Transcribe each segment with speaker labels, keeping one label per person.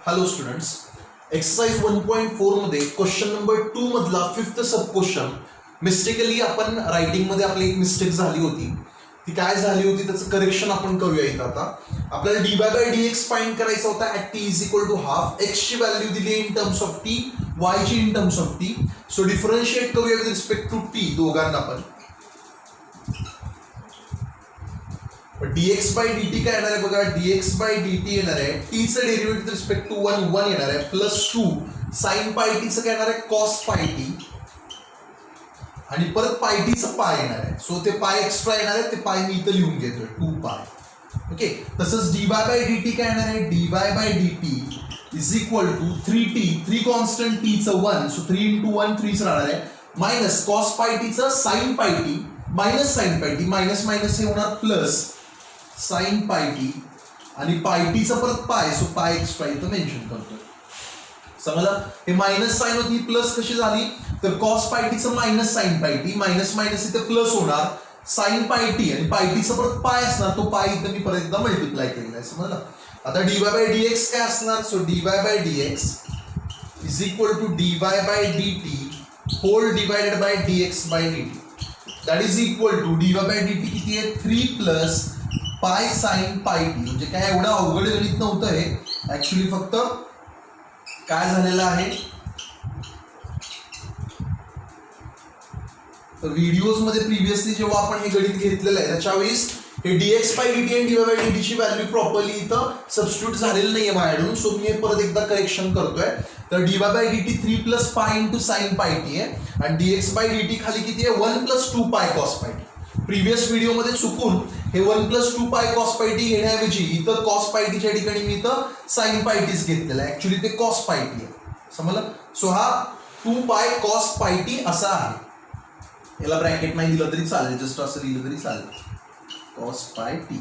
Speaker 1: Hello students, exercise 1.4 मध्ये question number 2 मधला fifth सब question mistakenly आपण रायटिंग मध्ये आपली एक मिस्टेक झाली होती. ती काय झाली होती त्याचं करेक्शन आपण करूया. इथं आता आपल्याला dy/dx फाइंड करायचा होता ॲट t = हाफ. x ची व्हॅल्यू दिली in terms of t, y ची in terms of t. So differentiate करूया विथ रिस्पेक्ट टू t दोघांना पण. dx/dt काय येणार आहे बघा, dx/dt येणार आहे t चं डेरिव्हेटिव्ह विथ रिस्पेक्ट टू 1 येणार आहे प्लस 2 sin पाय t चं काय येणार आहे cos पाय t आणि परत पाय t चं पाय येणार आहे. सो ते पाय एक्स्ट्रा येणार आहे, ते पाय मी इथं लिहून घेतोय 2 पाय. ओके, तसंच dy/dt काय येणार आहे, dy/dt is equal to 3t, 3 constant t चं 1, सो 3 × 1 3 च राहणार आहे, मायनस cos पाय t चं sin pi t minus sin pi t, minus minus हे होणार प्लस sin पाय t आणि पाय t चं परत पाय, सो पाय एक्स्ट्रा इथं मेन्शन करतोय. समजलं, हे मायनस साइन होती प्लस कशी झाली तर cos पाय t चं minus sin pi t, minus minus इथे प्लस होणार sin पाय t आणि पाय t चं परत पाय असणार, तो पाय इथं मी परत एकदा मल्टिप्लाय केलेला आहे. समजलं. आता dy/dx काय असणार, so dy/dx is equal to dy/dt whole divided by dx/dt. That is equal to dy/dt किती आहे 3 प्लस पाय साइन पाय t. म्हणजे काय एवढं अवघड गणित नव्हतं हे, ऍक्च्युली फक्त काय झालेलं आहे तर व्हिडिओज मध्ये प्रिव्हियसली जेव्हा आपण हे गणित घेतलेलं आहे त्याच्यावेळेस हे dx/dt आणि dy/dt ची व्हॅल्यू प्रॉपरली इथं सबस्टिट्यूट झालेलं नाहीये माझ्याकडून. सो मी हे परत एकदा करेक्शन करतोय. तर dy/dt 3 plus pi into sine पाय t आहे आणि dx/dt खाली किती आहे 1 प्लस 2 पाय cos पाय t. प्रिव्हियस व्हिडिओ मध्ये चुकून हे 1 प्लस 2 पाय cos पाय t घेण्याऐवजी इथं cos पाय t च्या ठिकाणी मी इथं sin पाय t घेतलेला आहे. ऍक्च्युली ते cos पाय t आहे. समजलं. सो हा 2 पाय cos पाय t असा आहे. याला ब्रॅकेट नाही दिलं तरी चालेल, जस्ट असं लिहिलं तरी चालेल, cos पाय t.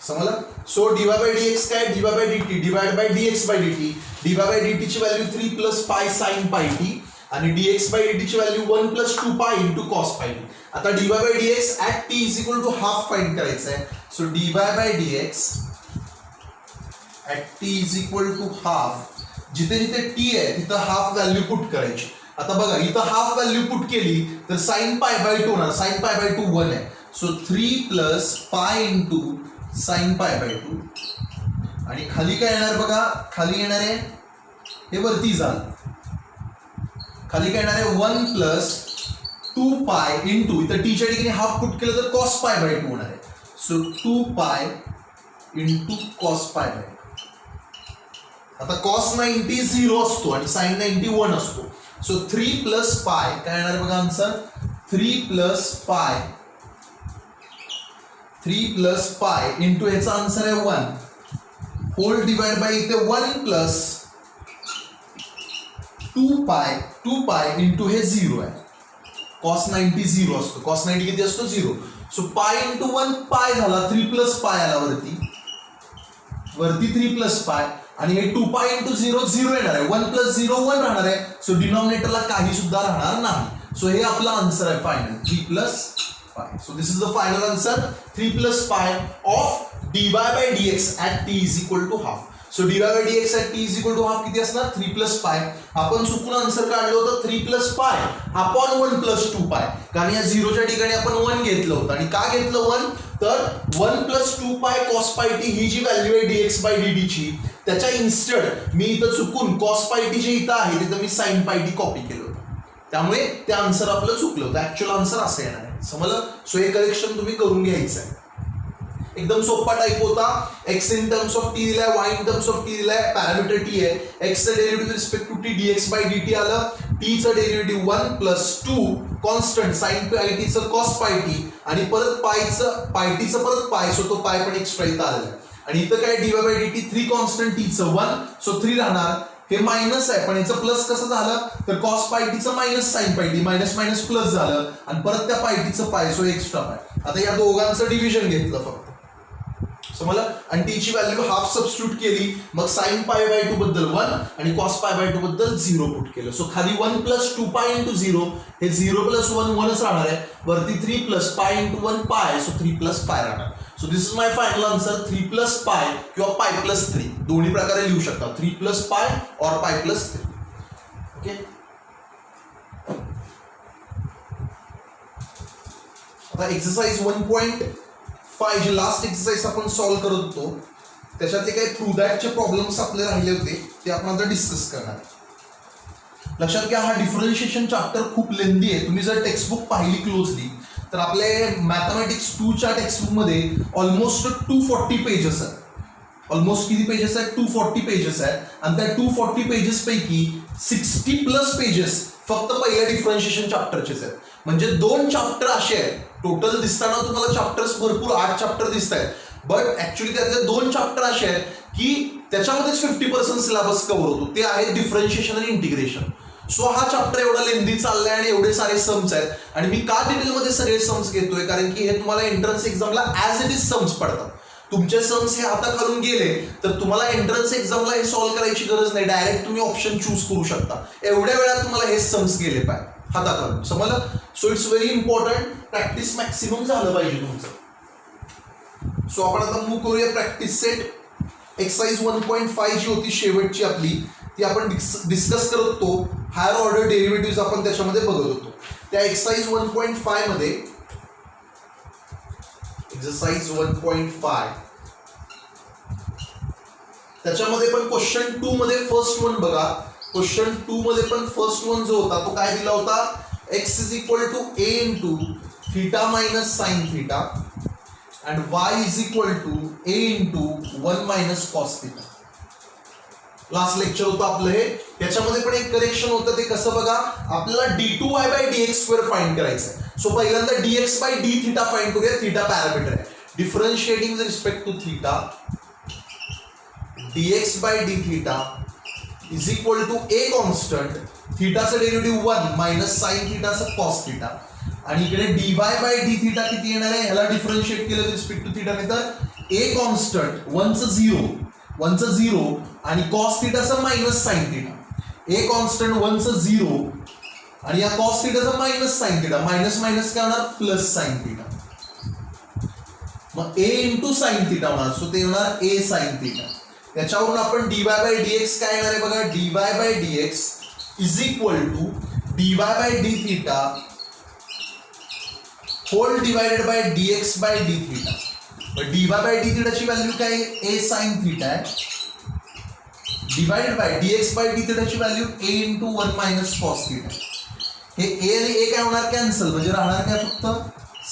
Speaker 1: समजलं. सो dy/dx काय, dy/dt divide by dx/dt. dy/dt ची value 3 plus pi sin pi t आणि dx/dt ची value 1 plus 2 pi into cos पाय t. आता dy/dx at t is equal to half find करायचं आहे. So dy/dx at t is equal to half. जिथे जिथे t आहे तिथं हाफ व्हॅल्यू पुट करायची. आता बघा इथं हाफ व्हॅल्यू पुट केली तर sin π/2 होणार, sin π/2 1 आहे. So 3 plus pi into sin π/2 आणि खाली काय येणार बघा, खाली येणार आहे हे वरती झालं, खाली काय येणार आहे 1 प्लस 2 पाय इंटू इथं टी च्या ठिकाणी हाफ पुट केलं तर cos π/2 होणार आहे. So 2 pi into cos π/2. आता cos 90 0 असतो आणि sin 90 1 असतो. सो 3 प्लस पाय काय येणार बघा आन्सर, 3 प्लस पाय इंटू ह्याचा आन्सर आहे 1 होल डिवाइड बाय इथे 1 प्लस 2 पाय इंटू हे 0 आहे. cos 90 0 असतो, cos 90 किती असतो 0. सो पाय इंटू 1 पाय झाला, 3 प्लस पाय आला वरती 3 प्लस पाय आणि हे 2 पाय इंटू 0 0 येणार आहे, 1 प्लस 0 1 राहणार आहे. सो डिनॉमिनेटरला काही सुद्धा राहणार नाही. सो हे आपला आन्सर आहे final 3 plus pi. So this is the final answer 3 plus pi of dy/dx at t is equal to half. So dy/dx at t is equal to half किती असणार 3 प्लस पाय. आपण चुकून आन्सर काढलं होतं 3 प्लस पाय अपॉन 1 प्लस 2 पाय, कारण या 0च्या ठिकाणी आपण 1 घेतलं होतं. आणि का घेतलं 1 तर 1 प्लस 2 पाय cos पाय t ही जी व्हॅल्यू आहे dx/dt ची, त्याच्या इन्स्टेड मी इथं चुकून cos पाय t जे इथं आहे तिथं मी sin पाय t कॉपी केलं होतं, त्यामुळे ते आन्सर आपलं चुकलं होतं. ऍक्च्युअल आन्सर असं येणार आहे. समजलं. सो हे करेक्शन तुम्ही करून घ्यायचं आहे. एकदम सोपा टाइप होता. x in terms of t दिलाय, y in terms of t दिलाय, पॅरामीटर t आहे, x चं derivative respect to t dx/dt आलं, t चं derivative 1 plus 2 constant sin pi t चं cos पाय t आणि परत पाय t चं परत पाय, सो तो पाय पण एक्स्ट्रा इथं आलेला आहे. आणि इथं काय dy/dt 3 कॉन्स्टंट t चं 1, सो 3 राहणार. हे मायनस आहे पण याचं प्लस कसं झालं तर cos पाय t चं minus sin pi t, minus minus plus झालं आणि परत त्या पाय t चं पाय, सो एक्स्ट्रा पाय. आता या दोघांचं डिव्हिजन घेतलं फक्त. समजलं. आणि टी ची व्हॅल्यू हाफ सबस्टिट्यूट केली, मग sin π/2 बद्दल 1 आणि cos π/2 बद्दल 0 पुट केलं. सो खाली 1 प्लस 2 पाय इंटू 0, हे 0 प्लस 1 1च राहणार आहे, वरती 3 प्लस पाय इंटू 1 पाय, सो 3 प्लस पाय राहणार. So this is my final answer 3 plus पाय किंवा पाय प्लस 3 दोन्ही प्रकारे लिहू शकता 3 प्लस पाय और पाय प्लस 3. ओके आता एक्सरसाइज 1.5 जी लास्ट एक्सरसाइज आपण सॉल्व करत होतो त्याच्यातले काही प्रूव्ह दॅटचे प्रॉब्लेम्स आपले राहिले होते ते आपण आता डिस्कस करणार. लक्षात घ्या हा डिफरन्शिएशन चॅप्टर खूप लेंदी आहे. तुम्ही जर टेक्स्टबुक पाहिली क्लोजली तर आपले मॅथमॅटिक्स 2 च्या टेक्स्टबुक मध्ये ऑलमोस्ट 240 पेजेस आहेत. ऑलमोस्ट किती पेजेस आहेत 240 पेजेस आहेत आणि त्या 240 पेजेस पैकी 60 प्लस पेजेस फक्त पहिल्या डिफरन्शिएशन चॅप्टरचेच आहेत. म्हणजे 2 चॅप्टर असे आहेत टोटल दिसताना तुम्हाला चॅप्टर्स भरपूर 8 चॅप्टर दिसत आहेत बट ऍक्च्युअली त्यातले 2 चॅप्टर असे आहेत की त्याच्यामध्येच 50% सिलेबस कव्हर होतो ते आहे डिफरन्शिएशन आणि इंटिग्रेशन. सो हा चॅप्टर एवढा लेंदी चाललाय आणि एवढे सारे सम्स आहेत आणि मी का डिटेलमध्ये सगळे सम्स घेतोय कारण की हे तुम्हाला एंट्रन्स एक्झामला ॲज इट इज सम्स पडतात. तुमचे सम्स हे हाताखालून गेले तर तुम्हाला एंट्रन्स एक्झामला हे सॉल्व्ह करायची गरज नाही डायरेक्ट तुम्ही ऑप्शन चूज करू शकता. एवढ्या वेळात तुम्हाला हे सम्स गेले पाहिजे हाताखालून समजलं. So it's very important practice maximum झालं पाहिजे तुमचं. सो आपण आता मूव्ह करूया प्रॅक्टिस सेट. एक्सरसाइज 1.5 जी होती शेवटची आपली ती आपण डिस्कस करत होतो. हायर ऑर्डर डेरिव्हेटिव्ह आपण त्याच्यामध्ये बघत होतो. त्या एक्सरसाइज 1.5 मध्ये एक्सरसाइज 1.5 त्याच्यामध्ये पण क्वेश्चन 2 मध्ये फर्स्ट वन बघा. क्वेश्चन 2 मध्ये पण फर्स्ट वन जो होता तो काय दिला होता x is equal to a into theta minus sine theta and y is equal to a into 1 minus cos theta. Last lecture होतं आपलं हे. याच्यामध्ये पण एक करेक्शन होतं ते कसं बघा आपल्याला d2y by dx square find करायचं आहे. सो पहिल्यांदा dx by d theta find करूया. थीटा पॅरामीटर आहे. Differentiating with respect to theta dx by d theta is equal to a constant थीटाचं डेरिव्हेटिव्ह 1 मायनस साइन थीटाचं कॉस थीटा आणि इकडे dy by d theta किती येणार आहे ह्याला डिफरन्शिएट केलं विथ रिस्पेक्ट टू थीटा नाही तर a कॉन्स्टंट 1 चं 0 आणि cos थीटाचं minus sine theta. a constant 1 चं 0 आणि या cos थीटाचं minus sine theta minus minus काय होणार प्लस साइन थीटा. मग a इंटू साइन थीटा होणार सो ते होणार a साइन थीटा. त्याच्यावरून आपण dy बाय dx काय येणार आहे बघा dy by dx is equal to dy by d theta whole divided by dx by d theta. dy by d थीटाची व्हॅल्यू काय a sin थीटा आहे divided by dx by d थीटाची value a into 1 minus cos theta. हे a आणि a काय होणार cancel म्हणजे राहणार काय फक्त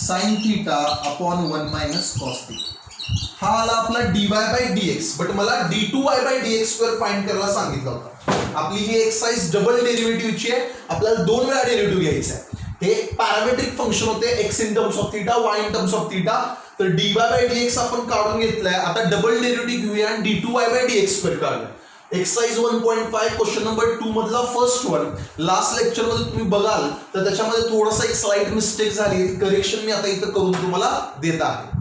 Speaker 1: sin theta upon 1 minus cos theta. हा आला आपला dy बाय dx बट मला d2y by dx square find करायला सांगितलं होतं. आपली ही एक्सरसाइज डबल डेरिव्हेटिव्हची आहे. आपल्याला 2 वेळा डेरिव्हेटिव्ह घ्यायचा आहे. हे पॅरामेट्रिक फंक्शन होते x in terms of theta y in terms of theta. तर dy बाय dx आपण काढून घेतलाय. आता डबल डेरिव्हेटिव्ह घेऊया आणि d2y बाय dx स्क्वेअर काढूया. एक्सरसाइज 1.5 क्वेश्चन नंबर 2 मधला फर्स्ट वन लास्ट लेक्चर मध्ये तुम्ही बघाल तर त्याच्यामध्ये थोडासा एक स्लाइट मिस्टेक झाली करेक्शन मी आता इथं करून तुम्हाला देत आहे.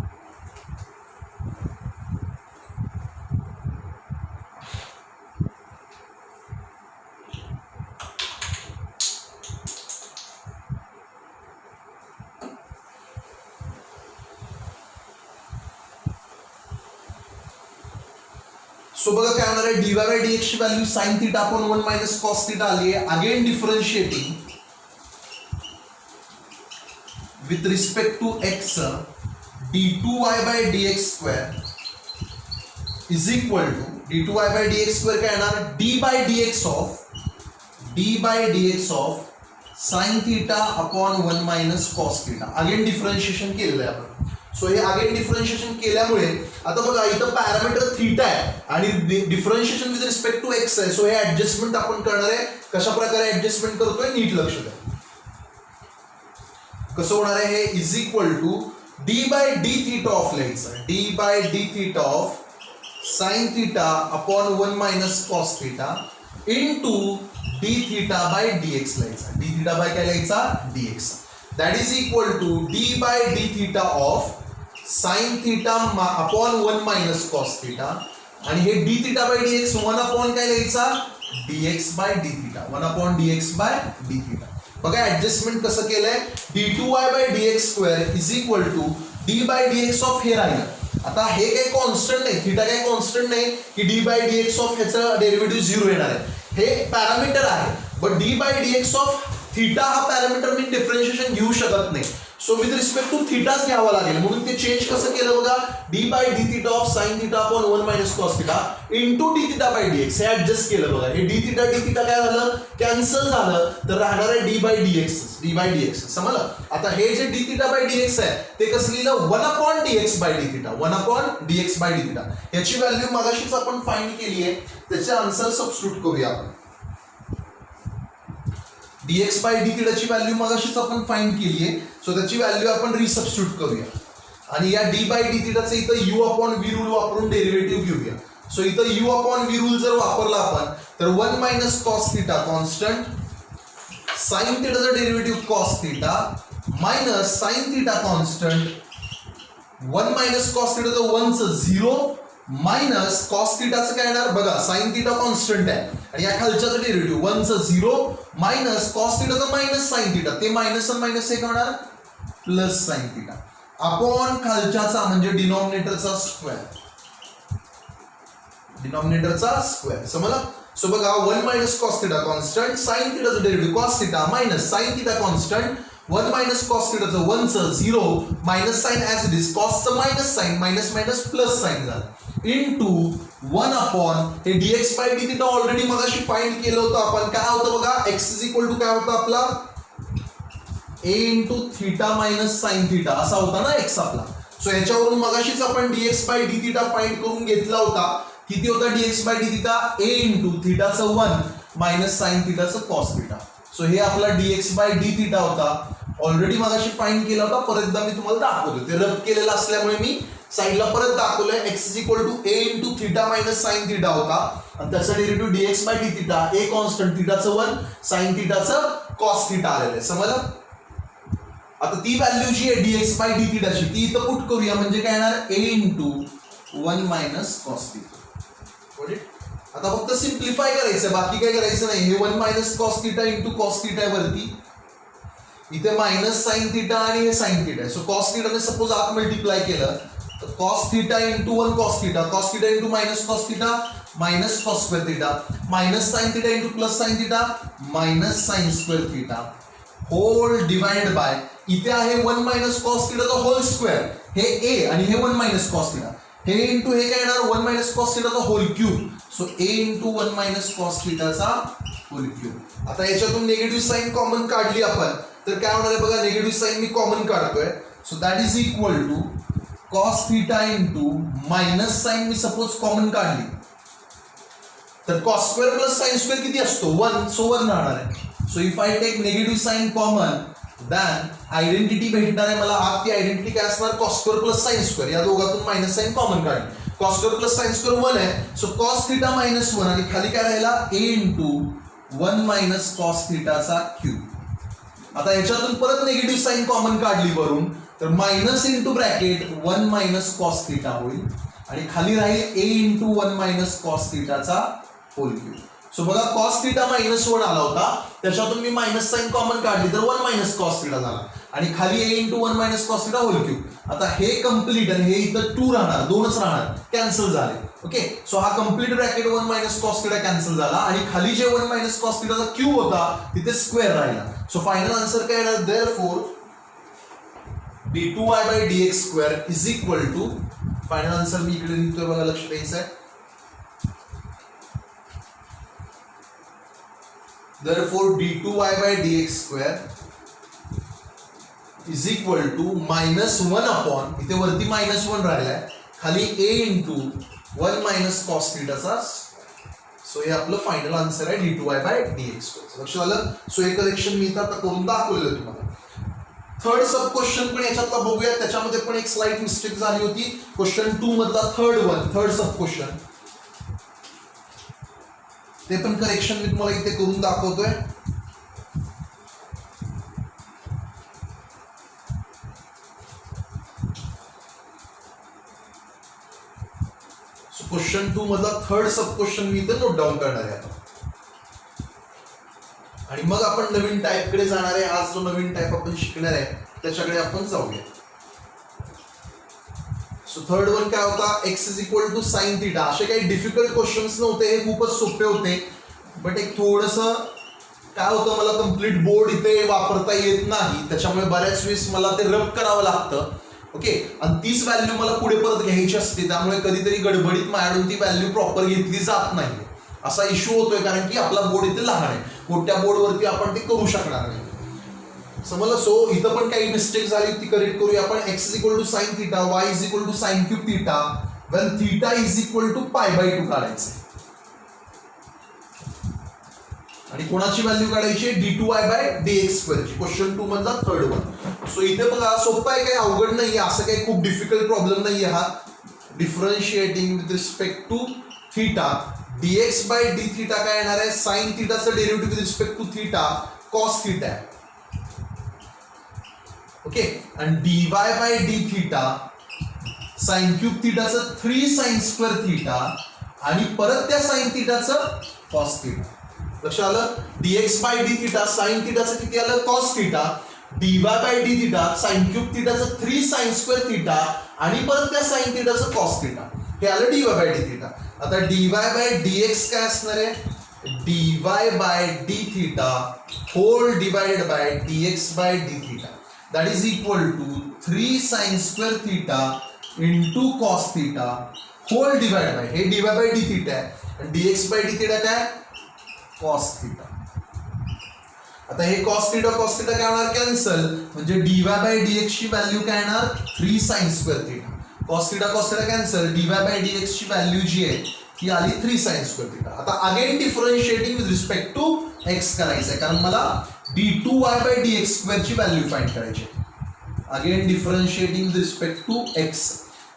Speaker 1: सो बघा काय होणार आहे dy बाय dx ची value sin theta upon 1 minus cos theta आली आहे. Again differentiating with respect to x d2y by dx square is equal to d2y by dx square काय येणार d by dx of sin theta upon 1 minus cos theta. Again differentiation केलेलं आहे आपण. So हे again differentiation केल्यामुळे आता बघा इथं पॅरामीटर थीटा आहे आणि differentiation with respect to X आहे. सो हे ऍडजस्टमेंट आपण करणार आहे. कशा प्रकारे ऍडजस्टमेंट करतोय नीट लक्ष द्या. कसं होणार आहे हे is equal to d by d theta of लिहायचं d by d theta of sine theta upon 1 minus cos theta into d theta by dx लिहायचा. d थीटा बाय काय लिहायचा dx. That is equal to d by d theta of sine theta upon 1 minus cos theta आणि हे d theta by dx 1 upon काय लिहायचा dx by d theta 1 upon dx by d theta. बघा adjustment कसं केलंय d2y by dx square is equal to d by dx of हे राहिलं आता हे काही कॉन्स्टंट नाही, थिटा काही कॉन्स्टंट नाही की D by D X of ह्याचं डेरिव्हेटिव्ह 0 येणार आहे. हे पॅरामीटर आहे, but D by D X of theta हा पॅरामीटर मी डिफरन्शिएशन घेऊ शकत नाही. सो विथ रिस्पेक्ट टू थिटाच घ्यावा लागेल. म्हणून ते चेंज कसं केलं बघा, D by D theta of sine theta upon 1 minus cos theta into D theta by D X हे ऍडजस्ट केलं बघा. हे डी थिटा काय झालं, कॅन्सल झालं, तर राहणार आहे डी बाय डी एक्स समजलं. आता हे जे D theta by D X आहे ते कसं लिहिलं, 1 upon D X by D theta, 1 upon D X by D theta. याची व्हॅल्यू मगाशीच आपण फाइंड केली आहे, त्याचे आन्सर सबस्टिट्यूट करूया आपण. dx बाय डी थिटाची व्हॅल्यू मगाशीच आपण फाइंड केली आहे, सो त्याची व्हॅल्यू आपण रिसबस्टिट्यूट करूया. आणि या डी बाय डी थिटाचं इथं यू अपॉन व्ही रूल वापरून डेरिव्हेटिव्ह घेऊया. सो इथं यू अपॉन व्ही रूल जर वापरला आपण तर 1 minus cos theta constant, sine थिटाचं derivative cos theta minus sine theta constant, 1 minus cos थिटाचं 1 चं 0 मायनस कॉस थिटाचं काय येणार बघा, साइन थिटा कॉन्स्टंट आहे आणि या खालच्याचं डेरिव्हेटिव्ह 1 चं 0 मायनस कॉस थिटाचं मायनस साइन थिटा, ते मायनस आणि मायनस हे होणार प्लस साइन थिटा अपॉन खालच्याचा म्हणजे डिनॉमिनेटरचा स्क्वेअर समजला. सो बघा 1 minus cos theta constant, sine थिटाचं derivative cos theta minus sine theta constant, 1 minus cos थिटाचं 1 चं 0 minus sine as it is, कॉसचं minus sine, minus minus plus sine झालं, इनटू 1 अपॉन हे dx by D theta already मगाशी find केलं होतं आपण. काय होतं बघा, x इज इक्वल टू काय होतं आपला a into theta minus sine theta असा होता ना x आपला. सो याच्यावरून मगाशीच आपण dx by D theta find करून घेतला होता. किती होता dx by D theta, a into थिटाचं 1 मायनस साइन थिटाचं कॉस थिटा. सो हे आपला dx बाय डी थिटा होता, ऑलरेडी मगाशी फाइंड केला होता, परत एकदा मी तुम्हाला दाखवतो. ते रब केलेलं असल्यामुळे मी साइडला परत दाखवलंय. x is equal to a into theta minus sine theta होता आणि त्याचा derivative dx by D theta, a constant, थिटाचं 1 साइन थिटाचं कॉस थिटा आलेलं आहे समजलं. आता ती व्हॅल्यू जी आहे dx बाय डी थिटाची ती इथं पुट करूया, म्हणजे काय येणार a into 1 minus cos theta. आता फक्त सिम्प्लिफाय करायचं, बाकी काय करायचं नाही. हे 1 minus cos theta into cos theta वरती, इथे मायनस साइन थिटा आणि हे साइन थिटा आहे. सो कॉस थिटाने सपोज आत मल्टिप्लाय केलं तर cos theta into 1 cos theta into minus cos theta minus cos square theta, minus sine theta into plus sine theta minus sine square theta whole divide by, इथे आहे 1 minus cos थिटाचा whole square, हे a आणि हे 1 minus cos theta, हे into हे काय येणार 1 मायनस कॉस थिटाचा whole cube. So a into 1 minus cos थिटाचा होल क्यूब. आता याच्यातून निगेटिव्ह साइन कॉमन काढली आपण तर काय होणार आहे बघा, निगेटिव्ह साइन मी कॉमन काढतोय. So that is equal to cos theta into minus sine मी सपोज कॉमन काढली तर cos square plus sine square किती असतो 1, सो 1 राहणार आहे. So if I take negative sine common then identity भेटणार आहे मला. आत ती आयडेंटिटी काय असणार, cos square plus sine square, या दोघातून मायनस साइन कॉमन काढली, cos square plus sine square 1 आहे. सो कॉस थिटा मायनस 1 आणि खाली काय राहिला a इंटू 1 मायनस कॉस थिटाचा क्यूब. आता याच्यातून परत निगेटिव्ह साइन कॉमन काढली वरून तर minus into bracket 1 minus cos theta होईल आणि खाली राहील a इंटू 1 मायनस कॉस थिटाचा होल क्यूब. सो बघा कॉस थिटा मायनस 1 आला होता, त्याच्यातून मी मायनस साइन कॉमन काढली तर 1 मायनस कॉस थिटा झाला आणि खाली a into 1 minus cos theta whole cube. आता हे कम्प्लीट आणि हे इथं 2 राहणार, 2च राहणार, कॅन्सल झाले. ओके, सो हा complete bracket 1 minus cos theta cancel झाला आणि खाली जे 1 मायनस कॉस थिटाचा क्यूब होता तिथे स्क्वेअर राहिला. सो फायनल आन्सर काय येणार, therefore d2y by dx square is equal to, final answer मी इकडे लिहितोय बघा, लक्ष द्यायचं आहे. Therefore d2y by dx square is equal to minus 1 upon, इथे वरती minus 1 राहिलाय, खाली a इंटू 1 मायनस कॉस थिटाचा. सो हे आपलं फायनल आन्सर आहे d2y by dx square. लक्ष आलं. सो हे करेक्शन मी इथं आता करून दाखवलेलं तुम्हाला. थर्ड सब क्वेश्चन पण याच्यातला बघूया, त्याच्यामध्ये पण एक स्लाइट मिस्टेक झाली होती. क्वेश्चन 2 मधला थर्ड सब क्वेश्चन, ते पण करेक्शन मी तुम्हाला इथे करून दाखवतोय. क्वेश्चन 2 मधला थर्ड सब क्वेश्चन मी इथे नोट डाऊन करणार आहे आता आणि मग आपण नवीन टाइप कडे जाणार आहे. आज जो नवीन टाइप आपण शिकणार आहे त्याच्याकडे आपण जाऊया. सो थर्ड वन काय होता, x is equal to sine theta. असे काही डिफिकल्ट क्वेश्चन्स नव्हते, हे खूपच सोपे होते. बट एक थोडंसं काय होतं, मला कम्प्लीट बोर्ड इथे वापरता येत नाही, त्याच्यामुळे बऱ्याच वेळेस मला ते रब करावं लागतं. ओके, आणि तीच व्हॅल्यू मला पुढे परत घ्यायची असते, त्यामुळे कधीतरी गडबडीत माझ्याकडून ती व्हॅल्यू प्रॉपर घेतली जात नाही. असा इश्यू होतोय, कारण की आपला बोर्ड इथे लहान आहे. मोठ्या बोर्डवरती आपण ते करू शकणार नाही. समजलं. सो इथं पण काही मिस्टेक झाली ती करेक्ट करूया आपण. X is equal to sine theta, y is equal to sine cube theta, when theta is equal to π/2 काढायचं. आणि कोणाची व्हॅल्यू काढायची, d2y/dx² ची. क्वेश्चन 2 मधला थर्ड वन. सो इथे बघा सोपं आहे, काही अवघड नाहीये, असं काही खूप डिफिकल्ट प्रॉब्लेम नाहीये हा. Differentiating with respect to theta, dx/d theta काय येणार आहे, साइन थिटाचं derivative with respect to theta cos theta आहे. ओके, आणि dy/d थिटा साइन क्यूब थिटाचं 3 sin² थिटा आणि परत त्या साइन थिटाचं कॉस थिटा. लक्षात आलं. dx/d थिटा साइन थिटाचं किती आलं, cos theta, dy/d theta sine cube थिटाचं 3 sin² थिटा आणि परत त्या साइन थिटाचं कॉस थिटा, हे आलं dy/d थिटा. आता dy/dx काय असणार आहे, dy/d theta whole divided by dx/d theta, that is equal to 3 sin² theta into cos theta whole divided by, हे dy/d theta आहे आणि dx/d theta काय, cos theta. आता हे cos theta काय होणार, कॅन्सल, म्हणजे dy/dx ची व्हॅल्यू काय येणार, 3 sin² theta. cos theta cancel, dy/dx ची व्हॅल्यू जी आहे ती आली 3 sin² theta. आता again differentiating with respect to x करायचं आहे, कारण मला d2y/dx² ची व्हॅल्यू फाइंड करायची आहे. Again differentiating with respect to x.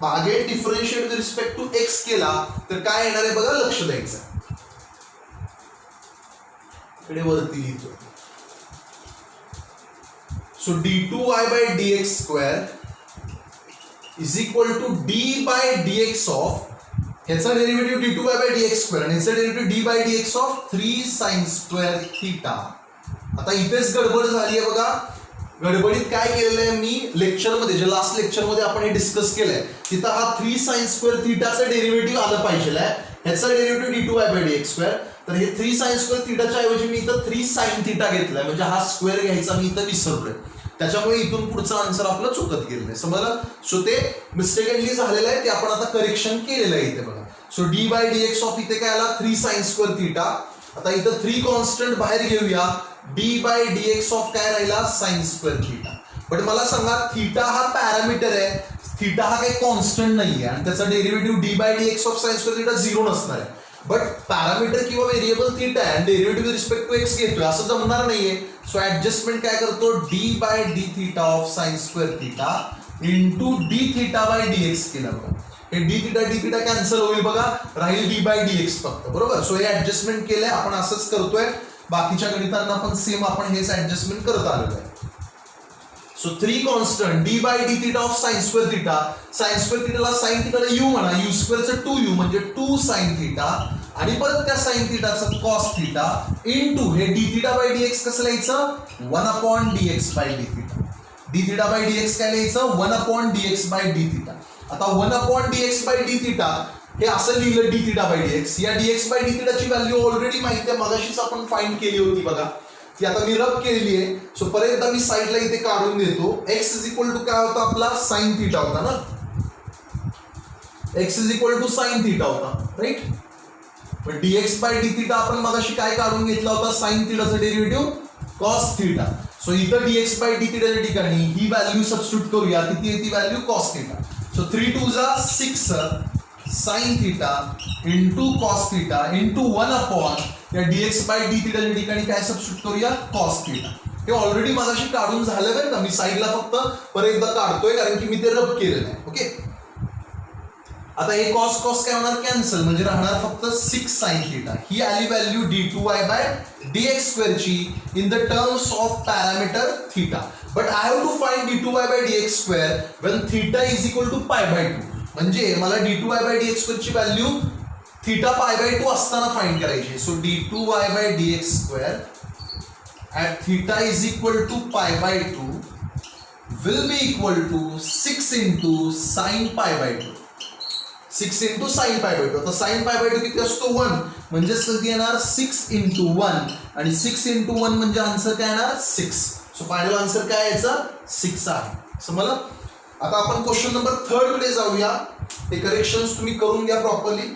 Speaker 1: Again differentiate with respect to x केला तर काय येणार आहे बघा, लक्ष द्यायचं. इकडे वरती लिहितो. So d2y/dx² is equal to d/dx of, ह्याचा डेरिव्हेटिव्ह d2y/dx² आणि ह्याचा derivative d/dx of 3 sin² theta. आता इथेच गडबड झाली आहे बघा. गडबडीत काय केलेलं आहे मी, लेक्चरमध्ये जे लास्ट लेक्चरमध्ये आपण हे डिस्कस केलंय तिथं हा 3 sin² थीटाचं डेरिव्हेटिव्ह आलं पाहिजे, ह्याचा डेरिव्हेटिव्ह d2y/dx². तर हे 3 sin² थीटाच्या ऐवजी मी इथं 3 sin थीटा घेतलाय, म्हणजे हा स्क्वेअर घ्यायचा मी इथं विसरलोय, त्याच्यामुळे इथून पुढचं आन्सर आपलं चुकत गेलेलं आहे. समजलं. सो ते मिस्टेकनली झालेलं आहे, ते आपण आता करेक्शन केलेलं आहे इथे बघा. सो d/dx ऑफ इथे काय आला, 3 sin² थीटा. आता इथं 3 कॉन्स्टंट बाहेर घेऊया, d/dx ऑफ काय राहिला, sin² थीटा. पण मला सांगा, थीटा हा पॅरामीटर आहे, थीटा हा काही कॉन्स्टंट नाहीये आणि त्याचा derivative d/dx of sin² theta 0 नसणार आहे. बट पॅरामीटर किंवा व्हेरिएबल थीटा आहे आणि derivative with respect to x घेतोय, असं जमणार नाहीये. सो ऍडजस्टमेंट काय करतो, d/d theta of sin² theta into d θ/dx केला बघा. हे d θ कॅन्सल होईल बघा, राहील d/dx फक्त. बरोबर. सो हे ऍडजस्टमेंट केलंय आपण, असंच करतोय. बाकीच्या गणितांना पण सेम आपण हेच ऍडजस्टमेंट करत आलेलो आहे. So 3 constant d/d theta of sin² theta, sin² थीटाला sin थीटाला u म्हणा, u² चं 2u म्हणजे 2 sin थीटा आणि परत त्या sin थीटाचं cos थीटा इनटू हे d θ/dx कसं लिहायचं, 1/dx/d थीटा. d θ/dx काय लिहायचं, 1/dx/d थीटा. आता 1/dx/d थीटा हे असं लिहिलं d θ/dx. या dx/d थीटाची व्हॅल्यू ऑलरेडी माहिती आहे, मगाशीच आपण फाइंड केली होती बघा, ती आता मी रब केलेली आहे. सो परत एकदा मी साइडला इथे काढून देतो. x इज इक्वल टू काय होता आपला, sin थीटा होता ना, x is equal to sin theta होता, राईट. पण dx/d थीटा आपण मगाशी काय काढून घेतला होता, sin थीटाचं डेरिव्हेटिव्ह cos थीटा. सो इथं dx/d थीटाच्या ठिकाणी ही व्हॅल्यू सबस्टिट्यूट करूया, किती आहे ती व्हॅल्यू, cos थीटा. सो 3 2 जा 6 sin theta into cos theta into 1 या dx/d थीटाच्या ठिकाणी काय सबस्टिट्यूट करूया, cos थीटा. हे ऑलरेडी मगाशी काढून झालं बरं का, मी साइडला फक्त परत एकदा काढतोय कारण की मी ते रब केलेलं आहे. ओके. आता हे cos काय होणार, कॅन्सल, म्हणजे राहणार फक्त 6 sin थीटा. ही आली व्हॅल्यू d2y/dx² ची in the terms of parameter theta. But I have to find d2y/dx² when theta is equal to π/2. म्हणजे मला d2y/dx² ची व्हॅल्यू थीटा π/2 असताना फाइंड करायची. So d2y/dx² at theta is equal to π/2 will be equal to 6 into sin π/2. 6 into sine पाय by 2. आता sign पाय by 2 किती असतो 1, म्हणजे किती येणार 6 इंटू 1, आणि 6 इंटू 1 म्हणजे आन्सर काय येणार 6. सो फायनल आन्सर काय यायचं 6 आहे. समजलं. आता आपण क्वेश्चन नंबर 3 कडे जाऊया. हे करेक्शन्स तुम्ही करून घ्या प्रॉपरली.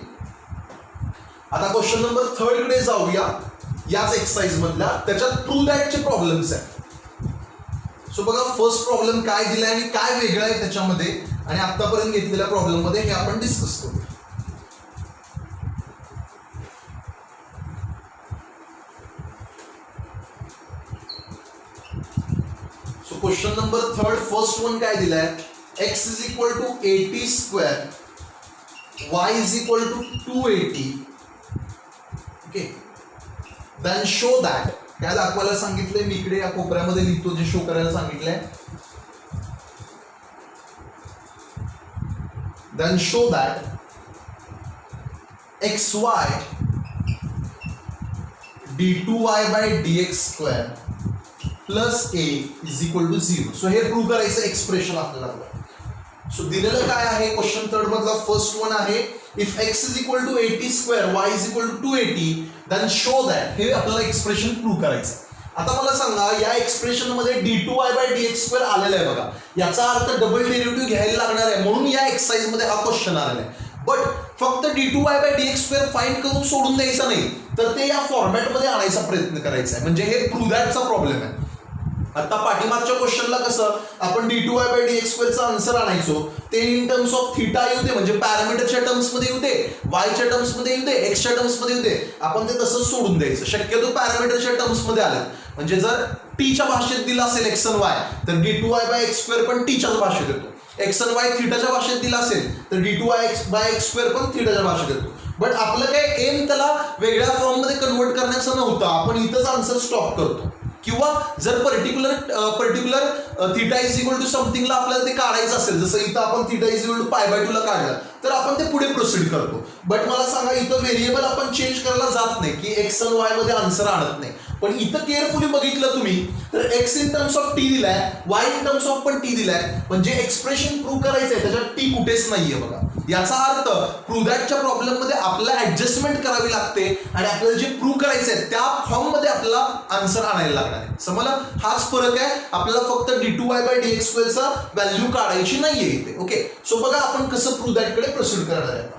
Speaker 1: आता क्वेश्चन नंबर 3 कडे जाऊया याच एक्सरसाइज मधल्या. त्याच्यात ट्रू दॅटचे प्रॉब्लेम्स आहेत. सो बघा फर्स्ट प्रॉब्लेम काय दिलाय आणि काय वेगळं आहे त्याच्यामध्ये, आणि आतापर्यंत घेतलेल्या प्रॉब्लेम मध्ये हे आपण डिस्कस करू. So question number 3 first one काय दिलाय, x is equal to 80 square, y is equal to 280. Okay, then show that. काय दाखवायला सांगितलंय, मी इकडे या कोपऱ्यामध्ये लिहितो जे शो करायला सांगितलंय. Then show that xy d2y by dx square plus a is equal to 0. So हे प्रूव्ह करायचं एक्सप्रेशन आपल्याला. सो दिलेलं काय आहे क्वेश्चन 3 मधला फर्स्ट वन आहे, if x is equal to 80 square, y is equal to 280, then show that. हे आपल्याला एक्सप्रेशन प्रूव्ह करायचं. आता मला सांगा या एक्सप्रेशन मध्ये d2y बाय dx स्क्वेअर आलेला आहे बघा, याचा अर्थ डबल डेरिव्हेटिव्ह घ्यायला लागणार आहे, म्हणून या एक्सरसाइज मध्ये हा क्वेश्चन आलेला आहे. बट फक्त d2y by dx square find करून सोडून द्यायचा नाही, तर ते या फॉर्मॅट मध्ये आणायचा प्रयत्न करायचा आहे. म्हणजे हे प्रूव्ह दॅटचा प्रॉब्लेम आहे. आता पाठीमागच्या क्वेश्चनला कसं आपण d2y बाय dx स्क्वेअरचा आन्सर आणायचो, ते इन टर्म्स ऑफ थीटा येऊ दे, म्हणजे पॅरामीटरच्या टर्म्स मध्ये येऊ दे, वायच्या टर्म्स मध्ये येऊ दे, एक्सच्या टर्म्स मध्ये येऊ दे, आपण ते तसं सोडून द्यायचं. शक्यतो पॅरामीटरच्या टर्म्स मध्ये आलं, म्हणजे जर टीच्या भाषेत दिला असेल एक्स आणि वाय, तर d2y बाय x स्क्वेअर पण टीच्याच भाषेत येतो. एक्स आणि वाय थीटाच्या भाषेत दिला असेल तर d2y बाय x स्क्वेअर पण थीटाच्या भाषेत येतो. बट आपलं काय एम त्याला वेगळ्या फॉर्म मध्ये कन्वर्ट करण्याचं नव्हतं, आपण इथंच आन्सर स्टॉप करतो. किंवा जर particular theta is equal to समथिंगला आपल्याला ते काढायचं असेल, जसं इथं आपण theta is equal to pi by 2 ला काढलं, तर आपण ते पुढे प्रोसीड करतो. बट मला सांगा इथं व्हेरिएबल आपण चेंज करायला जात नाही की एक्स आणि वाय मध्ये आन्सर आणत नाही. पण इथं केअरफुली बघितलं तुम्ही तर x in terms of T दिलाय, वाय इन टर्म्स ऑफ पण टी दिलाय, म्हणजे एक्सप्रेशन प्रूव्ह करायचंय त्याच्यात टी कुठेच नाहीये बघा. याचा अर्थ प्रूव्ह दॅटच्या प्रॉब्लेम मध्ये आपल्याला ऍडजस्टमेंट करावी लागते, आणि आपल्याला जे प्रूव्ह करायचंय त्या फॉर्म मध्ये आपल्याला आन्सर आणायला लागणार आहे. समजलं, हाच फरक आहे. आपल्याला फक्त d2y बाय dx स्क्वेअरचा व्हॅल्यू काढायची नाहीये इथे. ओके, सो बघा आपण कसं प्रूव्ह दॅट कडे प्रोसीड करणार आहे.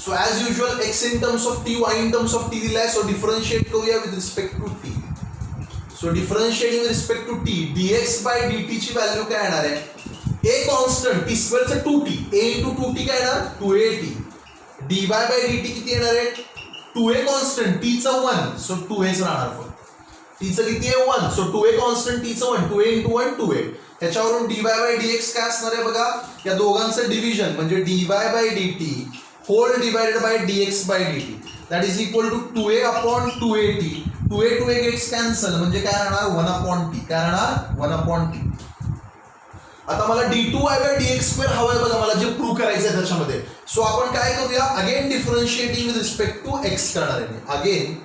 Speaker 1: So as usual x in terms of t, y in terms of t दिलाय, so differentiate करूया with respect to t. So differentiating with respect to t, dx by dt ची value काय येणार आहे, a constant t square चे 2t, a into 2t काय येणार 2at. dy by dt किती येणार आहे 2a कॉन्स्टंट, t चा 1, so 2aच राहणार फक्त. t चं किती आहे 1, so 2a कॉन्स्टंट, t चं 1, 2a into 1 2a. त्याच्यावरून dy by dx काय असणार आहे बघा, या दोघांचं डिव्हिजन म्हणजे dy by dt whole divided by dx by dt, that is equal to 2a upon 2at. 2a gets cancel, म्हणजे काय राहणार 1 upon t. काय राहणार 1 upon t. आता मला d2y by dx स्क्वेअर हवंय बघा, मला जे प्रूव्ह करायचं आहे त्याच्यामध्ये. सो आपण काय करूया, again differentiating with respect to x करणार आहे. अगेन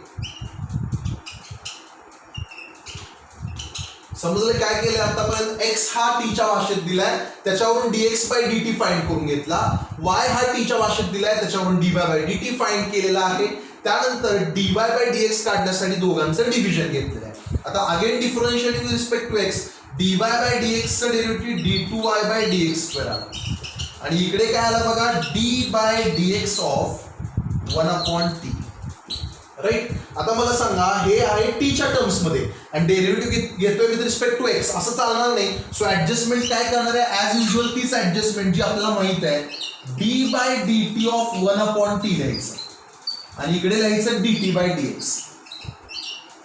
Speaker 1: समजलं काय केलं आतापर्यंत, x हा t च्या भाषेत दिलाय, त्याच्यावरून dx by dt फाइंड करून घेतला. y हा t च्या भाषेत दिलाय, त्याच्यावरून dy by dt फाइंड केलेला आहे. त्यानंतर dy by dx काढण्यासाठी दोघांचं डिव्हिजन घेतलेलं आहे. आता again differentiating with respect to x, dy by dx चं derivative d2y by dx square आला, आणि इकडे काय आला बघा d by dx of 1 upon t. Right. आता मला सांगा हे आहे t च्या टर्म्स मध्ये आणि डेरिव्हेटिव्ह घेतोय विथ रिस्पेक्ट टू x, असं चालणार नाही. सो ऍडजस्टमेंट काय करणार आहे, ऍज युजुअल तीच ऍडजस्टमेंट जी आपल्याला माहित आहे, d by dt of 1 upon t लिहायचं आणि इकडे लिहायचं dt बाय dx.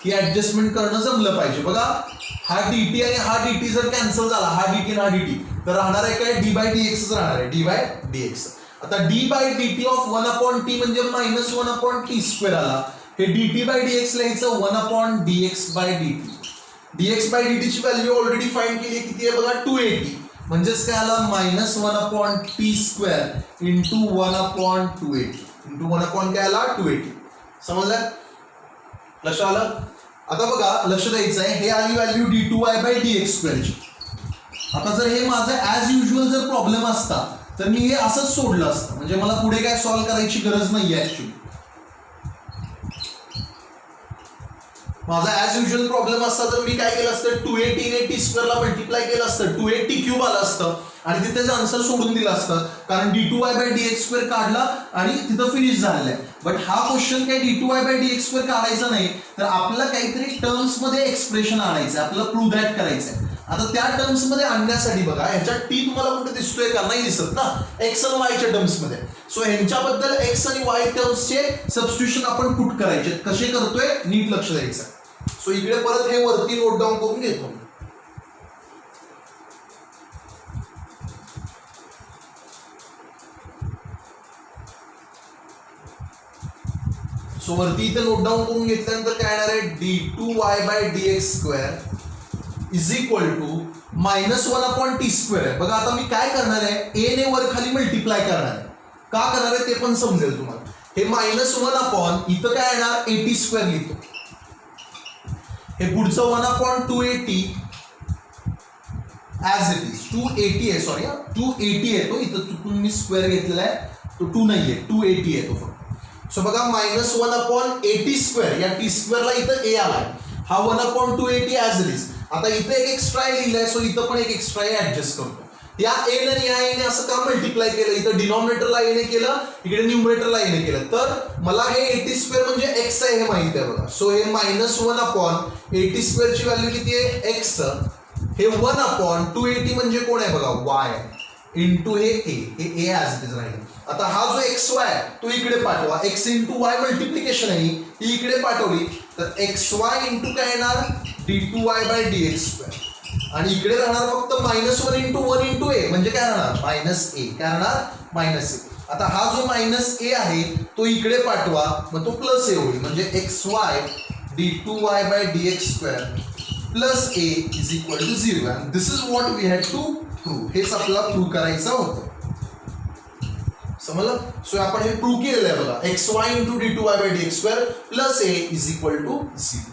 Speaker 1: ही ऍडजस्टमेंट करणं जमलं पाहिजे. बघा हा dt आणि हा dt जर कॅन्सल झाला, हा dt आणि हा dt, तर राहणार आहे काय d बाय dx राहणार आहे, d बाय dx. आता d by dt of 1 upon t म्हणजे मायनस 1 अपॉन t स्क्वेअर आला. हे dt बाय dx लिहायचं 1 upon dx by dt. dx by dt ची व्हॅल्यू ऑलरेडी फाइंड केली, किती आहे बघा 280. म्हणजेच काय आला -1/t² इंटू 1/280 इंटू 1 काय आला 280. समजलं? लक्षात आलं? आता बघा लक्ष द्यायचं आहे, हे आली व्हॅल्यू d2y/dx² ची. आता जर हे माझं ॲज युजल जर प्रॉब्लेम असता तर मी हे असंच सोडलं असतं, म्हणजे मला पुढे काय सॉल्व्ह करायची गरज नाहीये ऍक्च्युली. माझा ॲज युजल प्रॉब्लेम असता तर मी काय केलं असतं, 280 ने t² ला मल्टिप्लाय केलं असतं, 280³ आलं असतं आणि तिथेच आन्सर सोडून दिलं असतं, कारण d2y/dx² काढला आणि तिथं फिनिश झालेलं आहे. बट हा क्वेश्चन काय d2y/dx² काढायचा नाही, तर आपल्याला काहीतरी टर्म्स मध्ये एक्सप्रेशन आणायचं, आपल्याला प्रूव्ह दॅट करायचं. आता त्या टर्म्स मध्ये आणण्यासाठी बघा, ह्याच्यात टी तुम्हाला कुठे दिसतोय का? नाही दिसत ना, एक्स आणि वायच्या टर्म्स मध्ये. सो ह्यांच्याबद्दल एक्स आणि वाय टर्म्सचे सबस्टिट्यूशन आपण पुट करायचे. कसे करतोय नीट लक्ष द्यायचं. सो इकडे परत हे वरती नोट डाऊन करून घेतो. सो वरती इथे नोट डाऊन करून घेतल्यानंतर काय येणार आहे, d2y/dx² is equal to -1/t². बघा आता मी काय करणार आहे, a ने वर खाली मल्टिप्लाय करणार आहे. का करणार आहे ते पण समजेल तुम्हाला. हे -1 इथं काय येणार, 80² लिहितो. हे पुढचं 1/280 ॲज इट इज 280 आहे, सॉरी 280 आहे तो, इथं चुकून मी स्क्वेअर घेतलेला आहे, तो 2 नाहीये, 280 आहे तो फक्त. सो बघा -1/80² या t² ला इथं a आलाय, हा 1/280 ॲज इट इज. आता इथे एक एक्स्ट्रा लिहिलंय, सो इथं पण एक एक्स्ट्रा ऍडजस्ट करतो. या ए ने या ए ने असं का मल्टिप्लाय केलं, इथं डिनॉमिनेटरला ए ने केलं, इकडे न्यूमरेटरला ए ने केलं, तर मला हे 80² म्हणजे एक्स आहे हे माहिती आहे बघा. सो हे -1/80² ची व्हॅल्यू किती आहे, एक्स. हे 1/280 म्हणजे कोण आहे बघा, वाय इंटू हे ए ॲज इट इज राहील. आता हा जो एक्स वाय तो इकडे पाठवा, एक्स इंटू वाय मल्टिप्लिकेशन आहे ही इकडे पाठवली, तर एक्स वाय इंटू काय येणार, d2y/dx². आणि इकडे राहणार फक्त -1 इंटू 1 इंटू ए, म्हणजे काय राहणार, -a. काय राहणार, -a. आता हा जो -a आहे तो इकडे पाठवा, मग तो +a होईल, म्हणजे xy d2y/dx² plus a is equal to 0. And this is what we had to prove. हेच आपल्याला प्रूव्ह करायचं होतं. समजलं? सो आपण हे प्रूव्ह केलेलं आहे बघा, xy into d2y/dx² plus a is equal to 0.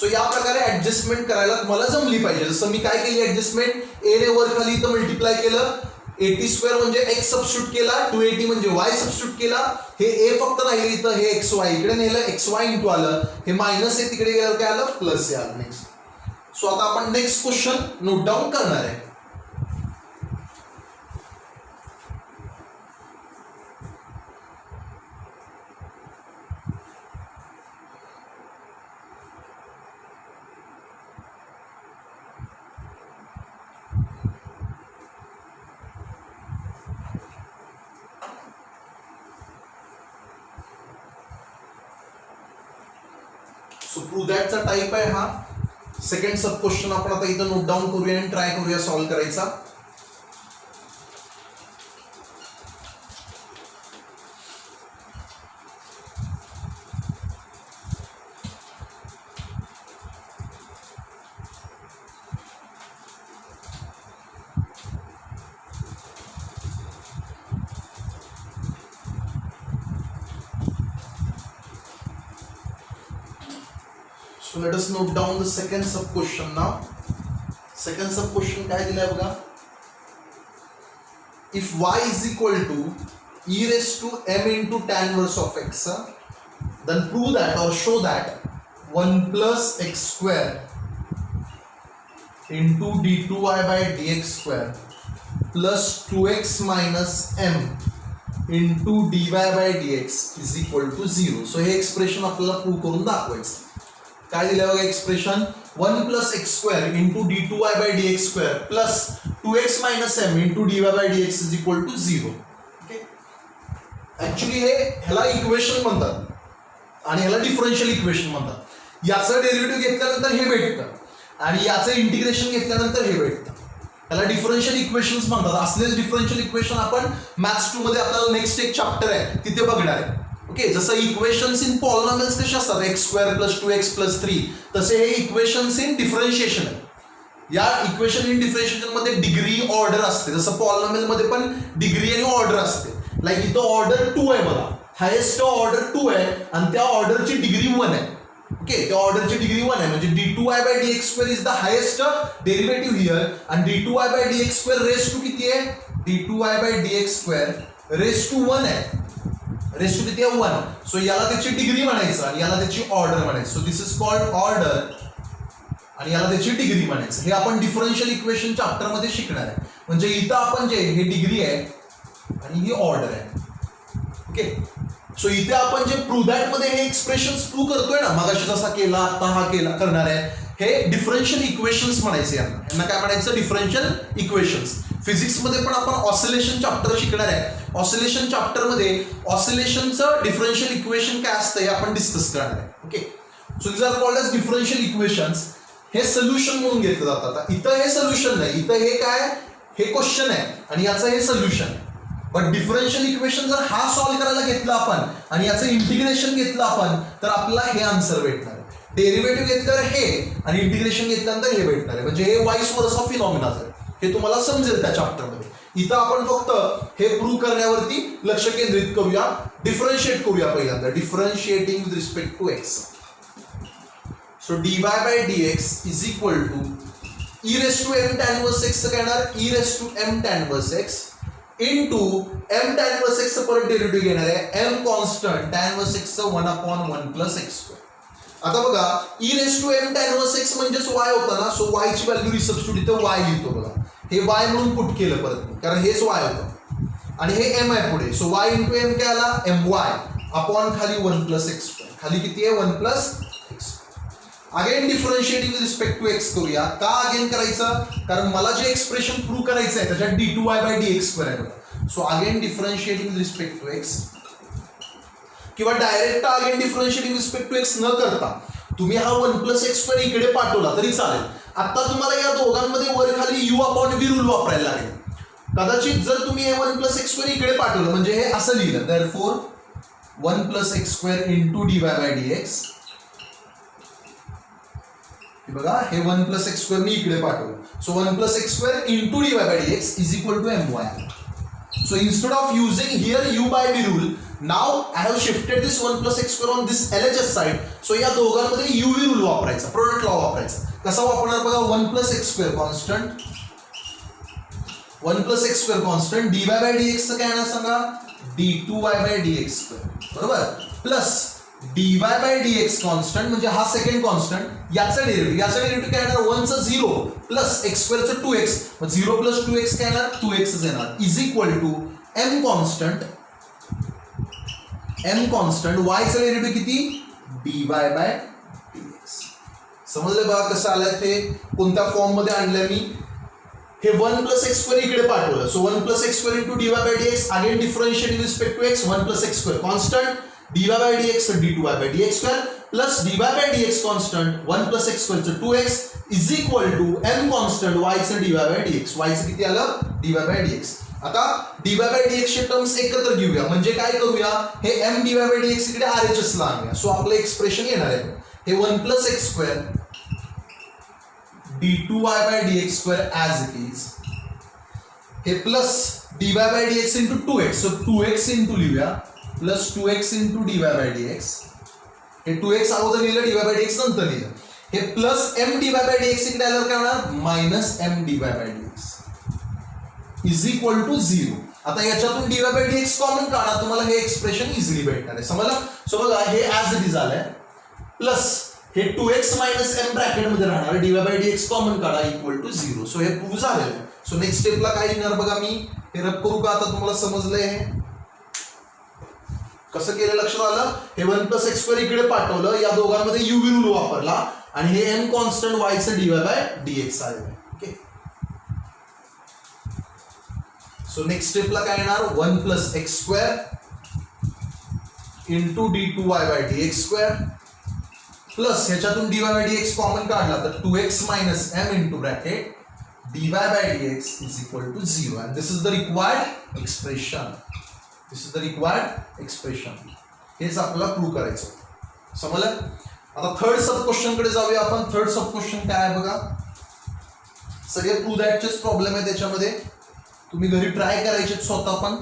Speaker 1: So या प्रकारे ऍडजस्टमेंट करायला तुम्हाला जमली पाहिजे. जसं मी काय केली ऍडजस्टमेंट, ए ने वर खाली इथं मल्टिप्लाय केलं, 80² म्हणजे x सबस्टिट्यूट केला, 280 म्हणजे y सबस्टिट्यूट केला, हे a फक्त राहिले इथं, हे xy इकडे नेलं, xy इंटू आलं, हे -a तिकडे गेल्यावर काय आलं, +a आलं. नेक्स्ट. सो आता आपण नेक्स्ट क्वेश्चन नोट डाऊन करणार आहे. सो प्रूव्ह दॅटचा टाइप आहे हा. सेकंड सब क्वेश्चन आपण आता इथं नोट डाऊन करूया आणि ट्राय करूया सॉल्व्ह करायचा. So let us note down the second sub question now. Second sub question काय दिलाय बघा, if y is equal to e raised to m into tan inverse of x, then prove that or show that 1 plus x square into d2y/dx² plus 2x minus m into dy/dx is equal to 0. So हे expression आपल्याला prove करून दाखवायचं. काय दिलं बघा expression, 1 plus x² into d2y/dx² plus 2x minus m into dy/dx is equal to 0. Actually ह्याला equation म्हणतात आणि ह्याला डिफरन्शियल इक्वेशन म्हणतात. याचं डेरिव्हेटिव्ह घेतल्यानंतर हे भेटतं आणि याचं इंटिग्रेशन घेतल्यानंतर हे भेटतं. त्याला डिफरन्शियल इक्वेशन्स म्हणतात. असलेच डिफरन्शियल इक्वेशन आपण मॅथ्स 2 मध्ये आपल्याला नेक्स्ट एक चॅप्टर आहे तिथे बघणार आहे. ओके, जसं इक्वेशन्स इन पॉलिनॉमियल्स कसे असतात, x² + 2x + 3, तसे हे इक्वेशन्स इन डिफरन्शिएशन आहे. या इक्वेशन इन डिफरन्शिएशन मध्ये डिग्री ऑर्डर असते, जसं पॉलिनॉमियल मध्ये पण डिग्री आणि ऑर्डर असते. लाईक इथं ऑर्डर 2 आहे बघा, हायेस्ट ऑर्डर 2 आहे आणि त्या ऑर्डरची डिग्री 1 आहे. ओके, त्या ऑर्डरची डिग्री 1 आहे म्हणजे d2y/dx² is the highest derivative here आणि d2y/dx² रेस टू किती आहे, d2y/dx² रेस टू 1 आहे. रेस टू किती आहे 1. सो याला त्याची डिग्री म्हणायचं आणि याला त्याची ऑर्डर म्हणायचं. So this is called order आणि याला त्याची डिग्री म्हणायचं. हे आपण डिफरन्शियल इक्वेशन चॅप्टर मध्ये शिकणार आहे. म्हणजे इथं आपण जे हे डिग्री आहे आणि ही ऑर्डर आहे. ओके, सो इथे आपण जे प्रूव्ह दॅट मध्ये हे एक्सप्रेशन्स प्रूव्ह करतोय ना, मगाशी जसा केला आता हा केला करणार आहे, हे डिफरन्शियल इक्वेशन्स म्हणायचे. यांना काय म्हणायचं, डिफरन्शियल इक्वेशन्स. फिजिक्स मध्ये पण आपण ऑसिलेशन चॅप्टर शिकणार आहे. ऑसिलेशन चॅप्टर मध्ये ऑसिलेशनचं डिफरन्शियल इक्वेशन काय असतं हे आपण डिस्कस करणार आहे. Okay, so this are called as differential equations. हे सोल्युशन म्हणून घेतलं जातं. आता इथं हे सोल्युशन नाही, इथं हे काय, हे क्वेश्चन आहे आणि याचं हे सोल्युशन आहे. बट डिफरन्शियल इक्वेशन जर हा सॉल्व्ह करायला घेतलं आपण आणि याचं इंटिग्रेशन घेतलं आपण तर आपल्याला हे आन्सर भेटणार आहे. डेरिव्हेटिव्ह घेतल्यावर हे आणि इंटिग्रेशन घेतल्यानंतर हे भेटणार आहे. म्हणजे हे वाईस वर्सा फिनॉमिना आहे. हे तुम्हाला समजेल त्या चॅप्टरमध्ये. इथं आपण फक्त हे प्रूव्ह करण्यावरती लक्ष केंद्रित करूया. डिफरन्शिएट करूया पहिल्यांदा. Differentiating with respect to x. So dy/dx is equal to e raise to m tan inverse x काय येणार, e raise to m tan inverse x into m tan inverse x परत derivative घेणार आहे m constant tan inverse x 1/1 + x². आता बघा e raise to m tan inverse x म्हणजेच y होता ना. सो y ची व्हॅल्यू रिसबस्टिट्यूट इथं y लिहितो बघा. हे y म्हणून पुट केलं परत कारण हेच y होतं आणि हे m आहे पुढे. सो y * m काय आला, my अपॉन खाली 1 + x². खाली किती आहे 1 + x. Again differentiating with respect to x करूया. का अगेन करायचं, कारण मला जे एक्सप्रेशन प्रूव्ह करायचं आहे त्याच्यात d2y/dx² आहे. So again differentiating with respect to x किंवा direct again differentiating with respect to x न करता तुम्ही हा 1 + x² इकडे पाठवला तरी चालेल. आता तुम्हाला या दोघांमध्ये वर खाली u/v रूल वापरायला लागेल. कदाचित जर तुम्ही हे 1 + x² इकडे पाठवलं म्हणजे हे असं लिहिलं, देअरफॉर 1 + x² * dy/dx. बघा हे 1 + x² मी इकडे पाठवलं. So 1 + x² * dy/dx is equal to my. So instead of using here u/v rule, now I have shifted this 1 + x² on this LHS side. So या दोघांमध्ये uv रूल वापरायचा, product law वापरायचा. कसा वापरणार बघा, 1 + x² constant, 1 + x² constant, dy/dx चं काय येणार सांगा, d2y/dx², बरोबर, प्लस dy/dx कॉन्स्टंट म्हणजे हा सेकंड कॉन्स्टंट, याचा डेरिव्हेटिव्ह काय येणार, 1 चं 0 प्लस x² चं 2x, मग 0 + 2x काय येणार, 2x येणार, is equal to m constant y चं डेरिव्हेटिव्ह किती, dy/dx. समजलं बघा कसं आलंय ते, कोणत्या फॉर्म मध्ये आणलंय मी. हे 1 + x² इकडे पाठवलं. So 1 + x² * dy/dx again differentiate with respect to x, 1 + x² constant, dy/dx d2y/dx² plus dy/dx constant 1 + x² 2x is equal to m constant y चं dy/dx. y चं किती आलं, dy/dx. आता dy/dx चे टर्म्स एकत्र घेऊया. म्हणजे काय करूया, हे m dy/dx इकडे RHS ला आणूया. सो आपलं एक्सप्रेशन येणार आहे हे 1 + x² d2y/dx² as it is, हे plus dy/dx * 2x. So 2x into लिहूया प्लस 2x * dy/dx. हे 2x अगोदर लिहिलं, dy/dx नंतर लिहिलं. हे प्लस m dy/dx इकडे आल्यावर काय होणार, minus m dy/dx is equal to 0. आता याच्यातून dy/dx कॉमन काढा, तुम्हाला हे एक्सप्रेशन इझिली भेटणार आहे. समजलं. सो बघा हे ॲज इट इज आलंय, प्लस हे 2x - m ब्रॅकेट मध्ये राहणार, dy/dx कॉमन काढा इक्वल टू 0. सो हे प्रूव्ह झालेलं आहे. सो नेक्स्ट स्टेपला काय येणार बघा, मी हे रब करू का, आता तुम्हाला समजलंय हे कसं केलं, लक्षात आलं. हे 1 + x² इकडे पाठवलं, या दोघांमध्ये uv रूल वापरला आणि हे m कॉन्स्टंट y चं dy/dx आलं. ओके, सो नेक्स्ट स्टेपला काय येणार, 1 + x² * d2y/dx² प्लस ह्याच्यातून dy/dx कॉमन काढला तर 2x - m into bracket dy/dx is equal to 0. And this is the required expression. हेच आपल्याला प्रूव्ह करायचं. समजलं. आता थर्ड सब क्वेश्चन कडे जाऊया आपण. थर्ड सब क्वेश्चन काय आहे बघा, सगळे ट्रू दॅटचेच प्रॉब्लेम आहे त्याच्यामध्ये, तुम्ही घरी ट्राय करायचे स्वतः पण.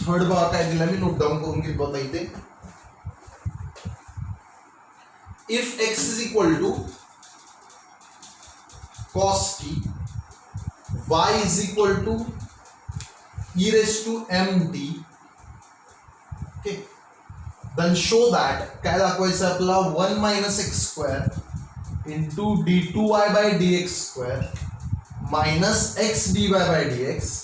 Speaker 1: थर्ड बघा काय दिला मी, नोट डाऊन करून घेतो आता इथे. If x is equal to cos t, y is equal to e raised to mt, okay, then show that काय दाखवायचं आपला 1 minus x square into d2y by dx square minus x dy by dx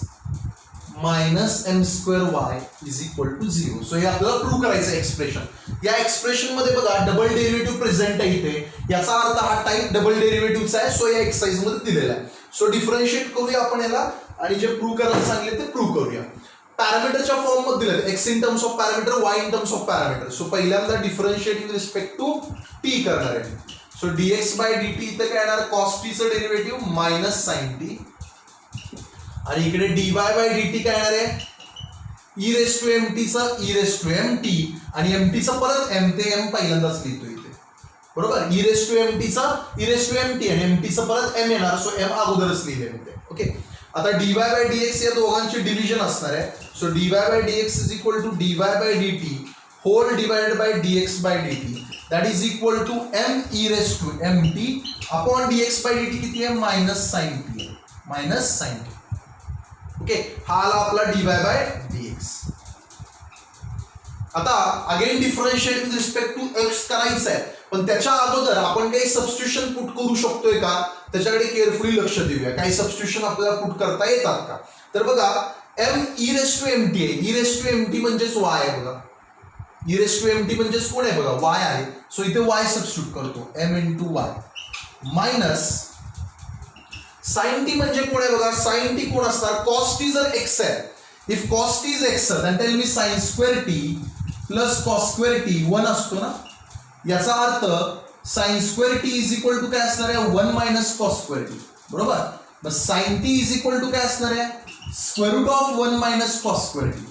Speaker 1: minus m square y is equal to 0. So हे आपल्याला prove करायचं expression. या expression मध्ये बघा double derivative present आहे इथे, याचा अर्थ हा टाइप डबल डेरिव्हेटिव्हचा आहे. सो या एक्सरसाइज मध्ये दिलेला आहे. सो डिफरन्शिएट करूया आपण याला आणि जे प्रूव्ह करायला सांगले ते प्रूव्ह करूया. पॅरामीटरच्या फॉर्म मध्ये दिले x in terms of parameter, y in terms of parameter. So पहिल्यांदा differentiate with respect to t करणार आहे. सो dx बाय dt इथे काय येणार, cos t चं डेरिव्हेटिव्ह मायनस sin t, आणि इकडे dy बाय dt काय येणार आहे, e रेस टू mt चं e रेस टू mt, आणि mt चं परत m ते m पहिल्यांदाच लिहितो इथे, बरोबर. e रेस टू mt चं e रेस टू mt आणि mt चं परत m येणार. सो m अगोदरच लिहिले इथे, ओके. आता dy बाय dx या दोघांचे डिव्हिजन असणार आहे. So dy by dx is equal to dy by dt whole divided by dx by dt, that is equal to m e raise to mt upon dx by dt किती आहे, minus sin t, minus sin t, okay. हा आला आपला dy by dx. आता again differentiate with respect to x करायचं आहे, पण त्याच्या अगोदर आपण काही सबस्टिट्यूशन पुट करू शकतोय का, त्याच्याकडे केअरफुली लक्ष देऊया. काही सबस्टिट्यूशन आपल्याला पुट करता येतात का. तर बघा m e raise to mt आहे, e रेस टू mt म्हणजेच y आहे बघा, e रेस टू mt म्हणजेच कोण आहे बघा, y आहे. सो इथे y सबस्टिट्यूट करतो, m into y minus sin t म्हणजे कोण आहे बघा, sin t कोण असणार, cos t जर x आहे, if cos t is x then tell me sin square t plus cos square t 1 असतो ना, याचा अर्थ sin square t is equal to काय असणार आहे, 1 minus cos square t, बरोबर. मग sin t is equal to काय असणार आहे, square root of 1 minus cos square t,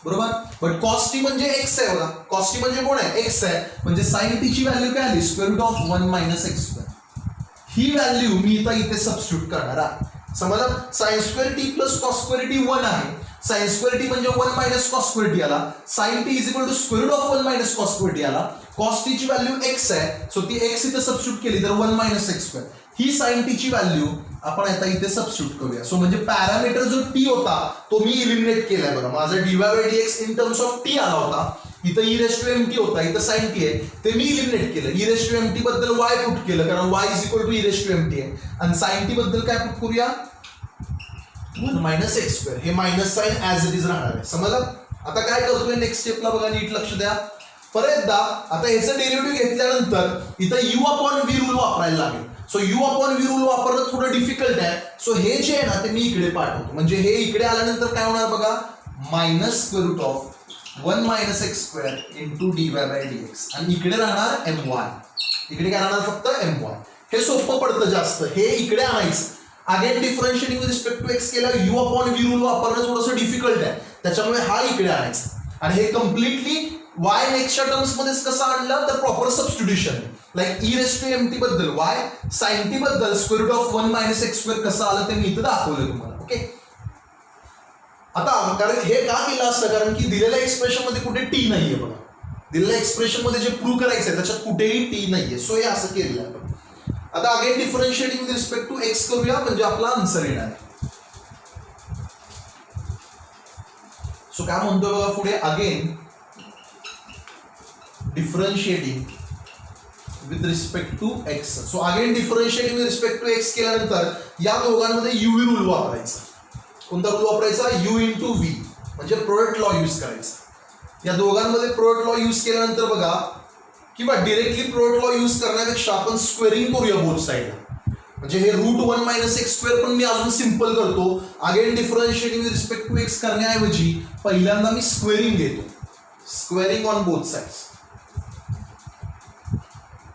Speaker 1: बरोबर. बट cos t म्हणजे x आहे बघा, cos t म्हणजे कोण आहे, x आहे, म्हणजे sin t ची व्हॅल्यू काय आली, square root of 1 minus x square. He value मी इथे सबस्टिट्यूट करणार आहे. समजा sin square t plus cos square t 1 आहे, sin square t म्हणजे 1 minus cos square t आला, sin t is equal to square root of 1 minus cos square t आला, cos t ची value x आहे, so ती x इथे substitute केली तर 1 minus x square. ही sin t ची व्हॅल्यू आपण आता इथे सबस्टिट्यूट करूया. सो म्हणजे पॅरामीटर जो t होता तो मी इलिमिनेट केलाय बघा. माझा dy by dx in terms of t आला होता, इथं e रेस टू mt होता, इथं sin t आहे, ते मी इलिमिनेट केलं. e रेस टू mt बद्दल y पुट केलं कारण y is equal to e raise to mt आहे, आणि sin t बद्दल काय पुट करूया, 1 minus x square. हे minus sine as it is राहणार आहे, समजलं. आता काय करतोय नेक्स्ट स्टेपला बघा, नीट लक्ष द्या. परत एकदा आता ह्याचं डेरिव्हेटिव्ह घेतल्यानंतर इथं u अपॉन v रूल वापरायला लागेल. So u upon v rule वापरणं थोडं डिफिकल्ट आहे. सो हे जे आहे ना ते मी इकडे पाठवतो, म्हणजे हे इकडे आल्यानंतर काय होणार बघा, minus square root of 1 minus x square into dy by dx, आणि इकडे राहणार my, इकडे काय राहणार फक्त my. हे सोपं पडतं जास्त, हे इकडे आणायचं. Again differentiating with respect to x केल्यावर u अपॉन v रूल वापरणं थोडंसं डिफिकल्ट आहे, त्याच्यामुळे हा इकडे आणायचा. आणि हे कम्प्लिटली y नेक्स्टच्या टर्म्स मध्ये कसं आणलं तर proper substitution, like e raise to mt बद्दल y, sin t बद्दल square root of 1 minus x square कसं आलं ते मी इथं दाखवलं तुम्हाला, ओके. आता कारण हे का केलं असतं, कारण की दिलेल्या एक्सप्रेशन मध्ये कुठे टी नाहीये बघा, दिलेल्या एक्सप्रेशन मध्ये जे प्रूव्ह करायचंय त्याच्यात कुठेही टी नाहीये. सो हे असं केलेलं आहे. आता again differentiating with respect to x करूया, म्हणजे आपला आन्सर येणार आहे. सो काय म्हणतोय बघा पुढे, again differentiating with respect to x. So again differentiating with respect to x केल्यानंतर या दोघांमध्ये uv रूल वापरायचा. कोणता रूल वापरायचा, u इंटू v, म्हणजे प्रोडक्ट लॉ यूज करायचा. या दोघांमध्ये प्रोडक्ट लॉ यूज केल्यानंतर बघा, किंवा डिरेक्टली प्रोडक्ट लॉ यूज करण्यापेक्षा आपण स्क्वेअरिंग करूया बोथ साइडला, म्हणजे हे रूट 1 minus x square पण मी अजून सिंपल करतो. Again differentiating with respect to x करण्याऐवजी पहिल्यांदा मी स्क्वेअरिंग घेतो, स्क्वेअरिंग ऑन बोथ साइड्स.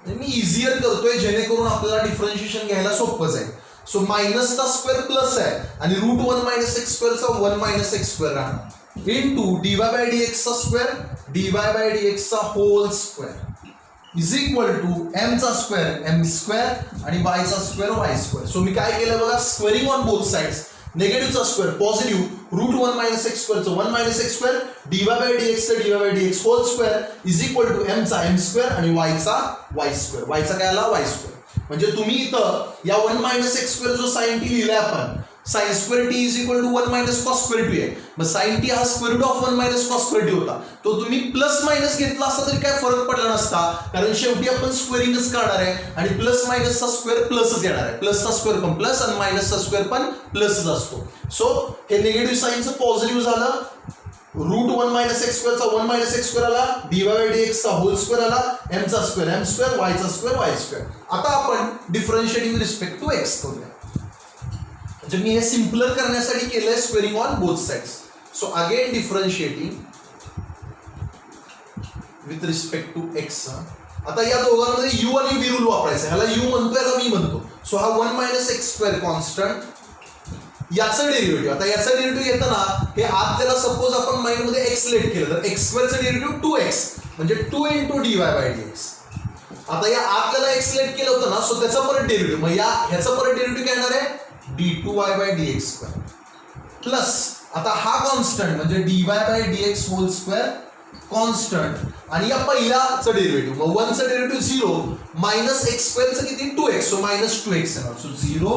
Speaker 1: मी इझियर करतोय जेणेकरून आपल्याला डिफरन्शिएशन घ्यायला सोपं जाईल. सो मायनसचा स्क्वेअर प्लस आहे आणि रूट 1 मायनस एक्स स्क्वेअरचा 1 मायनस एक्स स्क्वेअर राहणार इंटू डीवाय बाय डीएक्सचा स्क्वेअर डीवाय बाय डीएक्सचा whole square is equal to m चा स्क्वेअर एम स्क्वेअर आणि वाय चा स्क्वेअर वाय स्क्वेअर. सो मी काय केलं बघा, स्क्वेअरिंग ऑन बोथ साइड्स. नेगेटिव्हचा square positive root 1 minus x स्क्वेअरचं 1 minus x square dy by डीएक्सचं dy by dx whole square is equal to m चा एम स्क्वेअर आणि वाय चा वाय स्क्वेअर. वायचा काय आला वाय स्क्वेअर. म्हणजे तुम्ही इथं या 1 मायनस एक्स स्क्वेअर जो साइन टी लिहिलाय आपण sine square t is equal to 1 minus cos square t आहे. मग साइन टी हा square root of 1 minus cos square t होता. तो तुम्ही प्लस मायनस घेतला असता तरी काय फरक पडला नसता, कारण शेवटी आपण स्क्वेअरिंगच करणार आहे आणि प्लस मायनसचा स्क्वेअर प्लसच येणार आहे. प्लसचा स्क्वेअर पण प्लस आणि मायनसचा स्क्वेअर पण प्लसच असतो. सो हे निगेटिव्ह साइनचं पॉझिटिव्ह झालं. रूट 1 मायनस एक्स स्क्वेअरचा 1 मायनस एक्स स्क्वेअर आला डीवाय बाय डीएक्सचा होल स्क्वेअर आला एम चा स्क्वेअर एम स्क्वेअर वायचा स्क्वेअर वाय स्क्वेअर. आता आपण differentiating with respect to x करूया. म्हणजे मी हे सिम्पलर करण्यासाठी केलंय squaring on both sides. So again differentiating with respect to x. आता या दोघांमध्ये यू आणि व्ही रूल वापरायचा. ह्याला यू म्हणतो याला मी म्हणतो. सो हा 1 मायनस एक्स स्क्वेअर कॉन्स्टंट याचं डेरिव्हेटिव्ह. आता याचं डेरिव्हेटिव्ह येतं ना हे आत त्याला सपोज आपण माइंड मध्ये एक्स लेट केलं तर एक्स स्क्वेअरचं डेरिव्हेटिव्ह 2x म्हणजे 2 इंटू डीवाय बाय डीएक्स. आता या आत त्याला एक्स लेट केलं होतं ना सो त्याचा परत डेरिव्हेटिव्ह मग या ह्याचा परत डेरिव्हेटिव्ह काय येणार आहे d2y by dx square plus आता हा कॉन्स्टंट म्हणजे dy by dx whole square constant आणि या पहिल्याचं डेरिव्हेटिव्ह मग 1 चं डेरिव्हेटिव्ह 0 मायनस एक्स स्क्वेअरचं किती 2x सो मायनस 2x येणार. So 0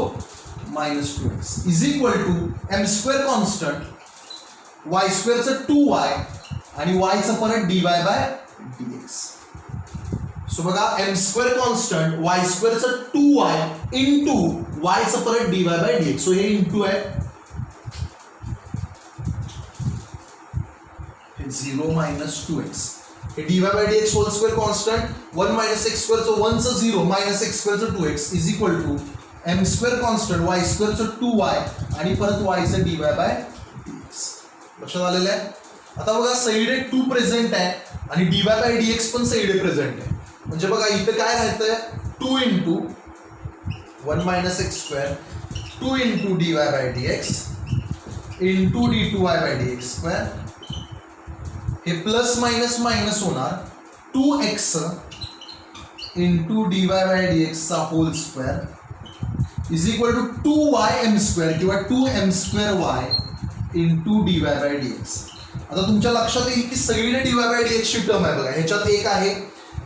Speaker 1: minus 2x is equal to m square constant y स्क्वेअरचं 2y आणि y चं परत dy बाय dx. सो बघा एम स्क्वेअर कॉन्स्टंट वाय स्क्वेअरचं 2y इंटू y चं परत dy बाय dx. सो हे इंटू आहे 0 मायनस 2x हे dy by dx whole square constant 1 minus x स्क्वेअरचं 1 चं 0 मायनस एक्स स्क्वेअरचं 2x is equal to m square constant y स्क्वेअरचं 2y आणि परत y चं dy बाय dx. लक्षात आलेलं आहे. आता बघा साइड 2 प्रेझेंट आहे आणि dy बाय dx पण साइड प्रेझेंट आहे. म्हणजे बघा इथं काय राहतंय 2 into 1 minus x square 2 into dy by dx into d2y by dx square हे प्लस मायनस मायनस होणार 2x into dy by dx चा whole square is equal to 2y m square किंवा 2m square y into dy by dx. आता तुमच्या लक्षात येईल की सगळी dy बाय dx ची टर्म आहे बघा. ह्याच्यात एक आहे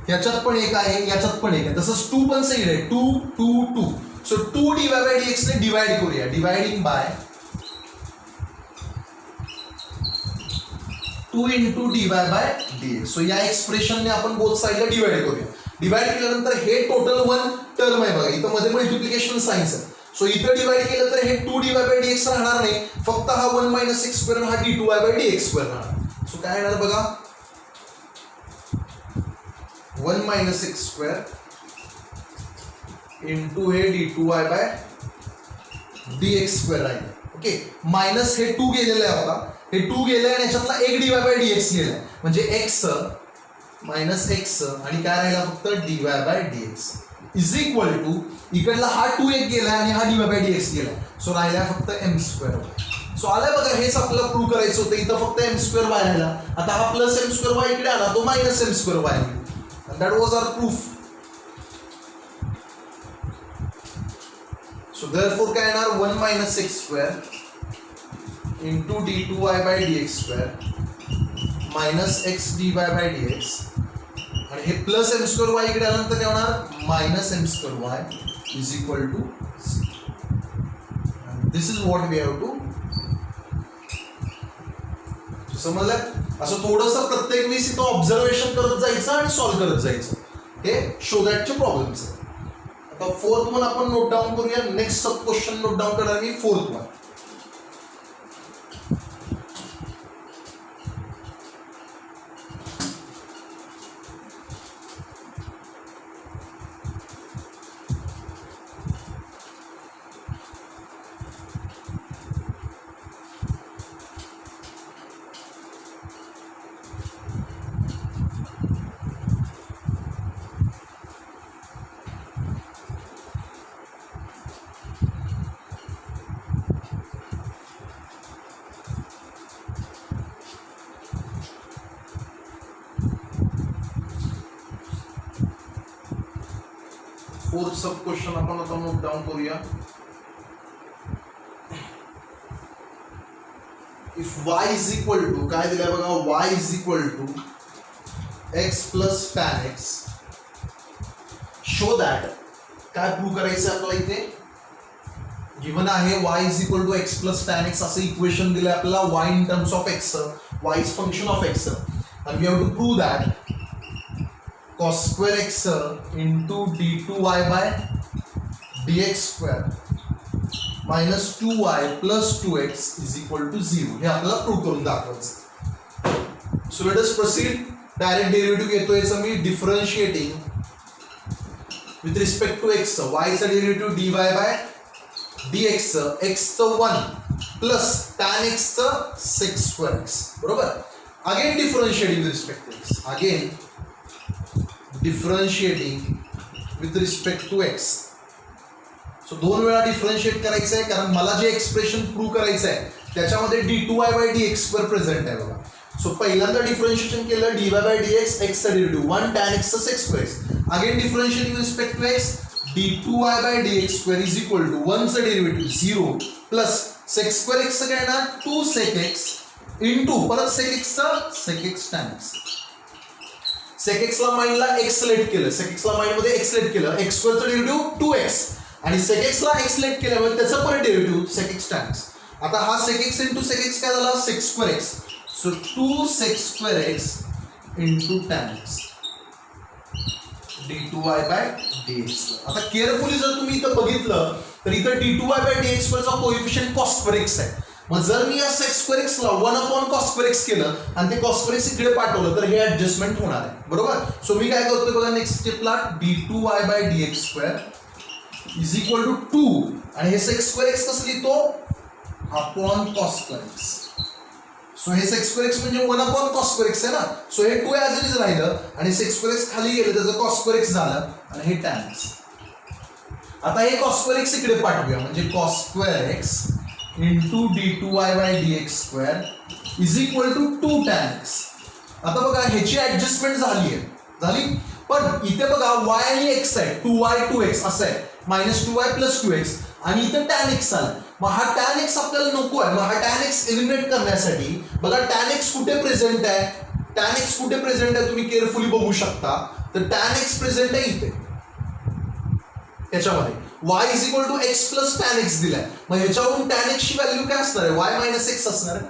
Speaker 1: ह्याच्यात पण एक आहे याच्यात पण एक आहे तसंच 2 पण साइड आहे 2 2 2. सो 2 dy बाय dx ने डिवाइड करूया dividing by 2 into dy by dx. So या एक्सप्रेशनने आपण बोथ साइडला डिवाइड करूया. डिवाइड केल्यानंतर हे टोटल 1 टर्म आहे बघा. इथं मध्ये मल्टिप्लिकेशन साइन्स आहे. सो इथं डिवाइड केलं तर हे 2 dy बाय dx राहणार नाही फक्त हा 1 मायनस एक्स स्क्वेअर हा d2y बाय dx स्क्वेअर राहणार. सो काय येणार बघा 1 मायनस एक्स स्क्वेअर इंटू हे d2y बाय dx स्क्वेअर राहील. ओके मायनस हे 2 गेलेलं आहे बघा. हे 2 गेलंय आणि याच्यातला एक dy बाय dx गेलाय म्हणजे x मायनस एक्स आणि काय राहिला फक्त dy by dx is equal to इकडला हा 2 एक गेलाय आणि हा dy बाय dx गेलाय. सो राहिला फक्त m स्क्वेअर. सो आलाय बघा हेच आपल्याला प्रूव्ह करायचं होतं. इथं फक्त m स्क्वेअर y राहिला. आता हा प्लस m स्क्वेअर y इकडे आला तो मायनस m स्क्वेअर y होईल. That was our proof. So therefore काय येणार 1 minus x square into d2y by dx square minus x dy by dx आणि हे प्लस एम स्क्वेअर वाय इकडे आल्यानंतर काय होणार minus m square y is equal to this is what we have to. समजलं. असं थोडंसं प्रत्येक वेळेस इथं ऑब्झर्वेशन करत जायचं आणि सॉल्व्ह करत जायचं हे शो दॅटचे प्रॉब्लेम्स. आता 4th वन आपण नोट डाऊन करूया. Next sub question note down करणार मी 4th one. Fourth sub question आपण आता नोट डाऊन करूया. If y is equal to काय दिलंय बघा, y is equal to x plus tan x, show that काय प्रूव्ह करायचं आपल्याला इथे गिवन आहे y is equal to x plus tan x असं इक्वेशन दिलंय आपल्याला, y in terms of x, y is function of x, and we have to prove that cos square x into d2y by dx square minus 2y plus 2x is equal to 0 हे आपल्याला prove करून दाखवायचं. So let us proceed. Direct derivative घेतोय याचं मी, differentiating with respect to x, y चा derivative dy by dx, x चं 1 plus tan x चं sec square x, बरोबर. Again differentiating with respect to x, again differentiating with respect to x. So दोन वेळा differentiate करायचं आहे कारण मला जे एक्सप्रेशन प्रूव्ह करायचं आहे त्याच्यामध्ये d2y by dx square present आहे बघा. सो पहिल्यांदा डिफरन्शिएशन केलं dy by dx, x चा डेरिव्हेटिव्ह 1 tan x चा sec square x. Again differentiating with respect to x, d2y by dx square is equal to 1 चा derivative 0 plus sec square x चं काय येणार 2 sec x इनटू परत sec x चा sec x tan x. sec x ला माइंडला x select केलं, sec x ला mind मध्ये x सिलेक्ट केलं, x स्क्वेअर चा डेरिव्हेटिव्ह 2x आणि sec x ला x सिलेक्ट केल्यामुळे त्याचा परत derivative sec x tan x. आता हा sec x into sec x काय झाला sec square x. So 2 sec square x into tan x d2y by dx. आता केअरफुली जर तुम्ही इथं बघितलं तर इथं d2y by dx चा कोएफिशिएंट cos square x आहे. मग जर मी या sec square x ला 1 upon cos square x केलं आणि ते cos square x इकडे पाठवलं तर हे ऍडजस्टमेंट होणार आहे, बरोबर. सो मी काय करतोय बघा नेक्स्ट स्टेपला d2y by dx square is equal to 2 आणि हे sec square x कसं लिहितो upon cos square x. So हे sec square x म्हणजे 1 upon cos square x आहे ना. सो हे 2 ॲज इट इज राहिलं आणि sec square x खाली गेलं त्याचं cos square x झालं आणि हे tan x. आता हे cos square x इकडे पाठवूया म्हणजे cos square x into d2y by dx square is equal to 2 tan x. आता बघा ह्याची ऍडजस्टमेंट झाली पण इथे बघा y आणि x आहे 2y 2x असं आहे -2y + 2x आणि इथे tan x आलं. मग हा tan x आपल्याला नको आहे, मग हा tan x एलिमिनेट करण्यासाठी बघा tan x कुठे प्रेझेंट आहे, tan x कुठे प्रेझेंट आहे तुम्ही केअरफुली बघू शकता. तर tan x प्रेझेंट आहे इथे याच्यामध्ये, y is equal to x plus tan x दिलाय. मग ह्याच्यावरून tan x ची व्हॅल्यू काय असणार आहे y मायनस x असणार आहे.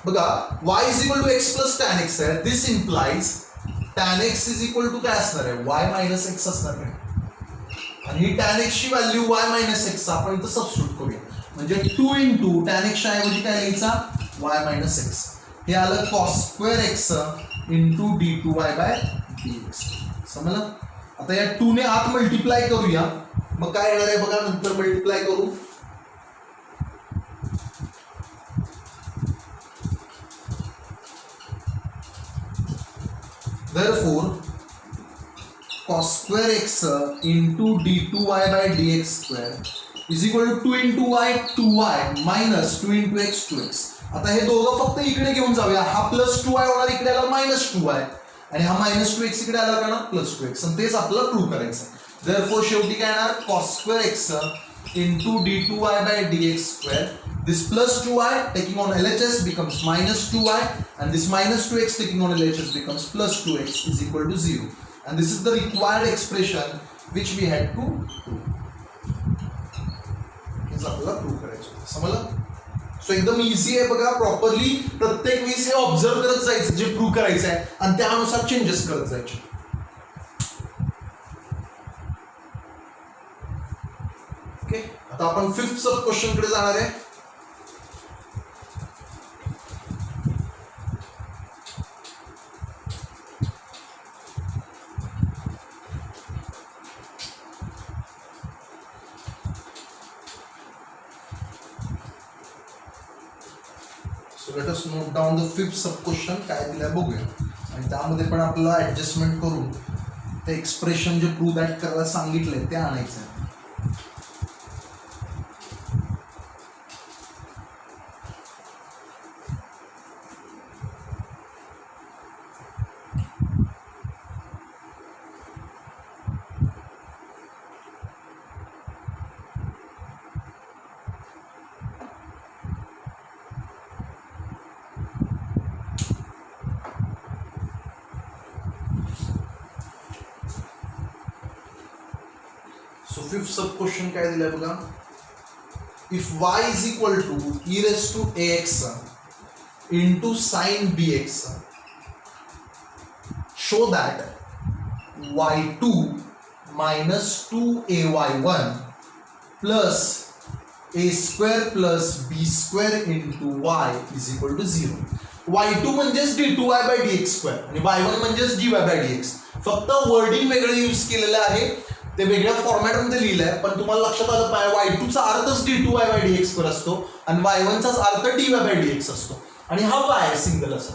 Speaker 1: बघा y is equal to x plus tan x आहे, this implies tan x is equal to काय असणार आहे y मायनस x असणार आहे. आणि ही tan x ची व्हॅल्यू y मायनस x आपण इथं सबस्टिट्यूट करूया म्हणजे 2 इंटू tan x च्या ऐवजी काय लिहायचा y मायनस x. हे आलं cos square x into d2y by dx. समजलं. आता या 2 ने आत मल्टिप्लाय करूया मग काय येणार आहे बघा, नंतर मल्टिप्लाय करू. Therefore cos square x into d2y by dx square is equal to 2 into y 2y minus 2 into x 2x. आता हे दोघं फक्त इकडे घेऊन जाऊया, हा प्लस 2y होणार इकडे आला -2y आणि हा -2x इकडे आला का +2x आणि तेच आपल्याला प्रूव्ह करायचं आहे. Therefore शेवटी काय येणार cos square x into d2y by dx square, this plus 2y taking on LHS becomes -2y and this -2x taking on LHS becomes +2x is equal to 0 and this is the required expression which we had to prove. हेच आपल्याला prove करायचं होतं. समजलं. So एकदम easy आहे बघा, properly प्रत्येक वेळेस हे ऑब्झर्व करत जायचं जे प्रूव्ह करायचं आहे आणि त्यानुसार चेंजेस करत जायचे. आता आपण फिफ्थ सब क्वेश्चन कडे जाणार आहे. So let us note down the fifth sub question काय दिलंय बघूया आणि त्यामध्ये पण आपल्याला ऍडजस्टमेंट करून ते एक्सप्रेशन जे प्रूव्ह दॅट करायला सांगितलंय ते आणायचं आहे. फिफ्थ सब क्वेश्चन काय दिलाय बघा. If y is equal to e raise to ax into sine bx show that y2 minus 2ay1 plus a square plus b square into y is equal to 0. y2 म्हणजेच d2y by dx square आणि y1 म्हणजेच dy by dx. फक्त wording वेगळं use केलेलं आहे, ते वेगळ्या फॉर्मॅटमध्ये लिहिलंय, पण तुम्हाला लक्षात आलं पाहिजे y2चा अर्थच d2y बाय dx स्क्वेअर असतो आणि y1चाच अर्थ dy बाय dx असतो आणि हा y आहे सिंगल असा.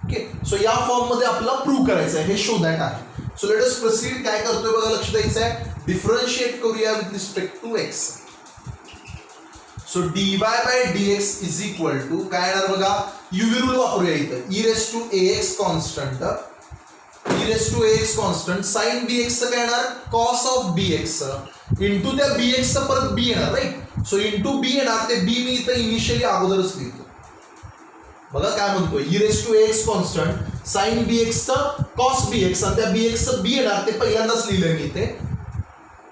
Speaker 1: ओके, सो या फॉर्म मध्ये आपल्याला प्रूव्ह करायचं आहे, हे शो दॅट आहे. So let us proceed. काय करतोय बघा, लक्ष द्यायचं आहे. डिफरन्शिएट करूया with respect to x. So dy by dx is equal to काय येणार बघा, UV रूल वापरूया इथं. e raise to ax constant, e raise to ax constant, sine bx चं काय येणार, कॉस ऑफ bx इंटू त्या bx चं परत b येणार, राईट. सो इंटू b येणार, ते b मी इथं इनिशियली अगोदरच लिहितो. बघा काय म्हणतोय, e raise to ax constant, sine bx चं कॉस bx आणि त्या bx चं b येणार, ते पहिल्यांदाच लिहिलंय मी इथे,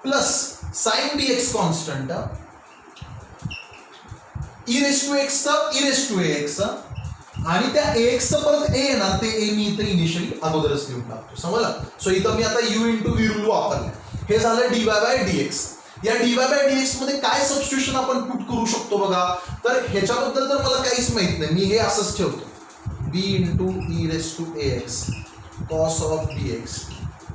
Speaker 1: plus sine bx constant, e raise to x चं e रेस टू ax आणि त्या ax चं परत a येणार, ते a मी इथे इनिशियली अगोदरच लिहून टाकतो. समजलं. सो इथं मी आता u इंटू v रूल वापरले. हे झालं dy बाय dx. या dy बाय dx मध्ये काय सबस्टिट्यूशन आपण पुट करू शकतो बघा, तर ह्याच्याबद्दल तर मला काहीच माहित नाही, मी हे असंच ठेवतो, b into e raise to ax cos of bx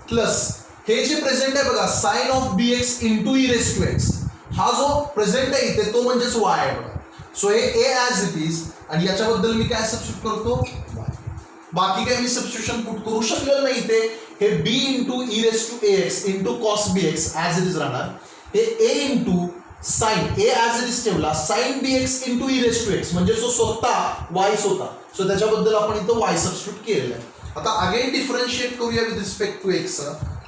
Speaker 1: plus हे जे प्रेझेंट आहे बघा, sine of bx into e raise to x. हा जो प्रेझेंट आहे इथे तो म्हणजेच y आहे बघा. सो हे a ॲज इट इज आणि याच्याबद्दल मी काय सबस्टिट्यूट करतो, y. बाकी काय मी सबस्टिट्यूशन पुट करू शकलेलं नाही इथे. हे b into e raise to ax into cos bx as it is राहणार. हे a into sine a as it is ठेवला, sine bx into e raise to x म्हणजे जो स्वतः y होता. सो त्याच्याबद्दल आपण इथं y सबस्टिट्यूट केलेलं आहे. आता अगेन डिफरन्शिएट करूया with respect to x.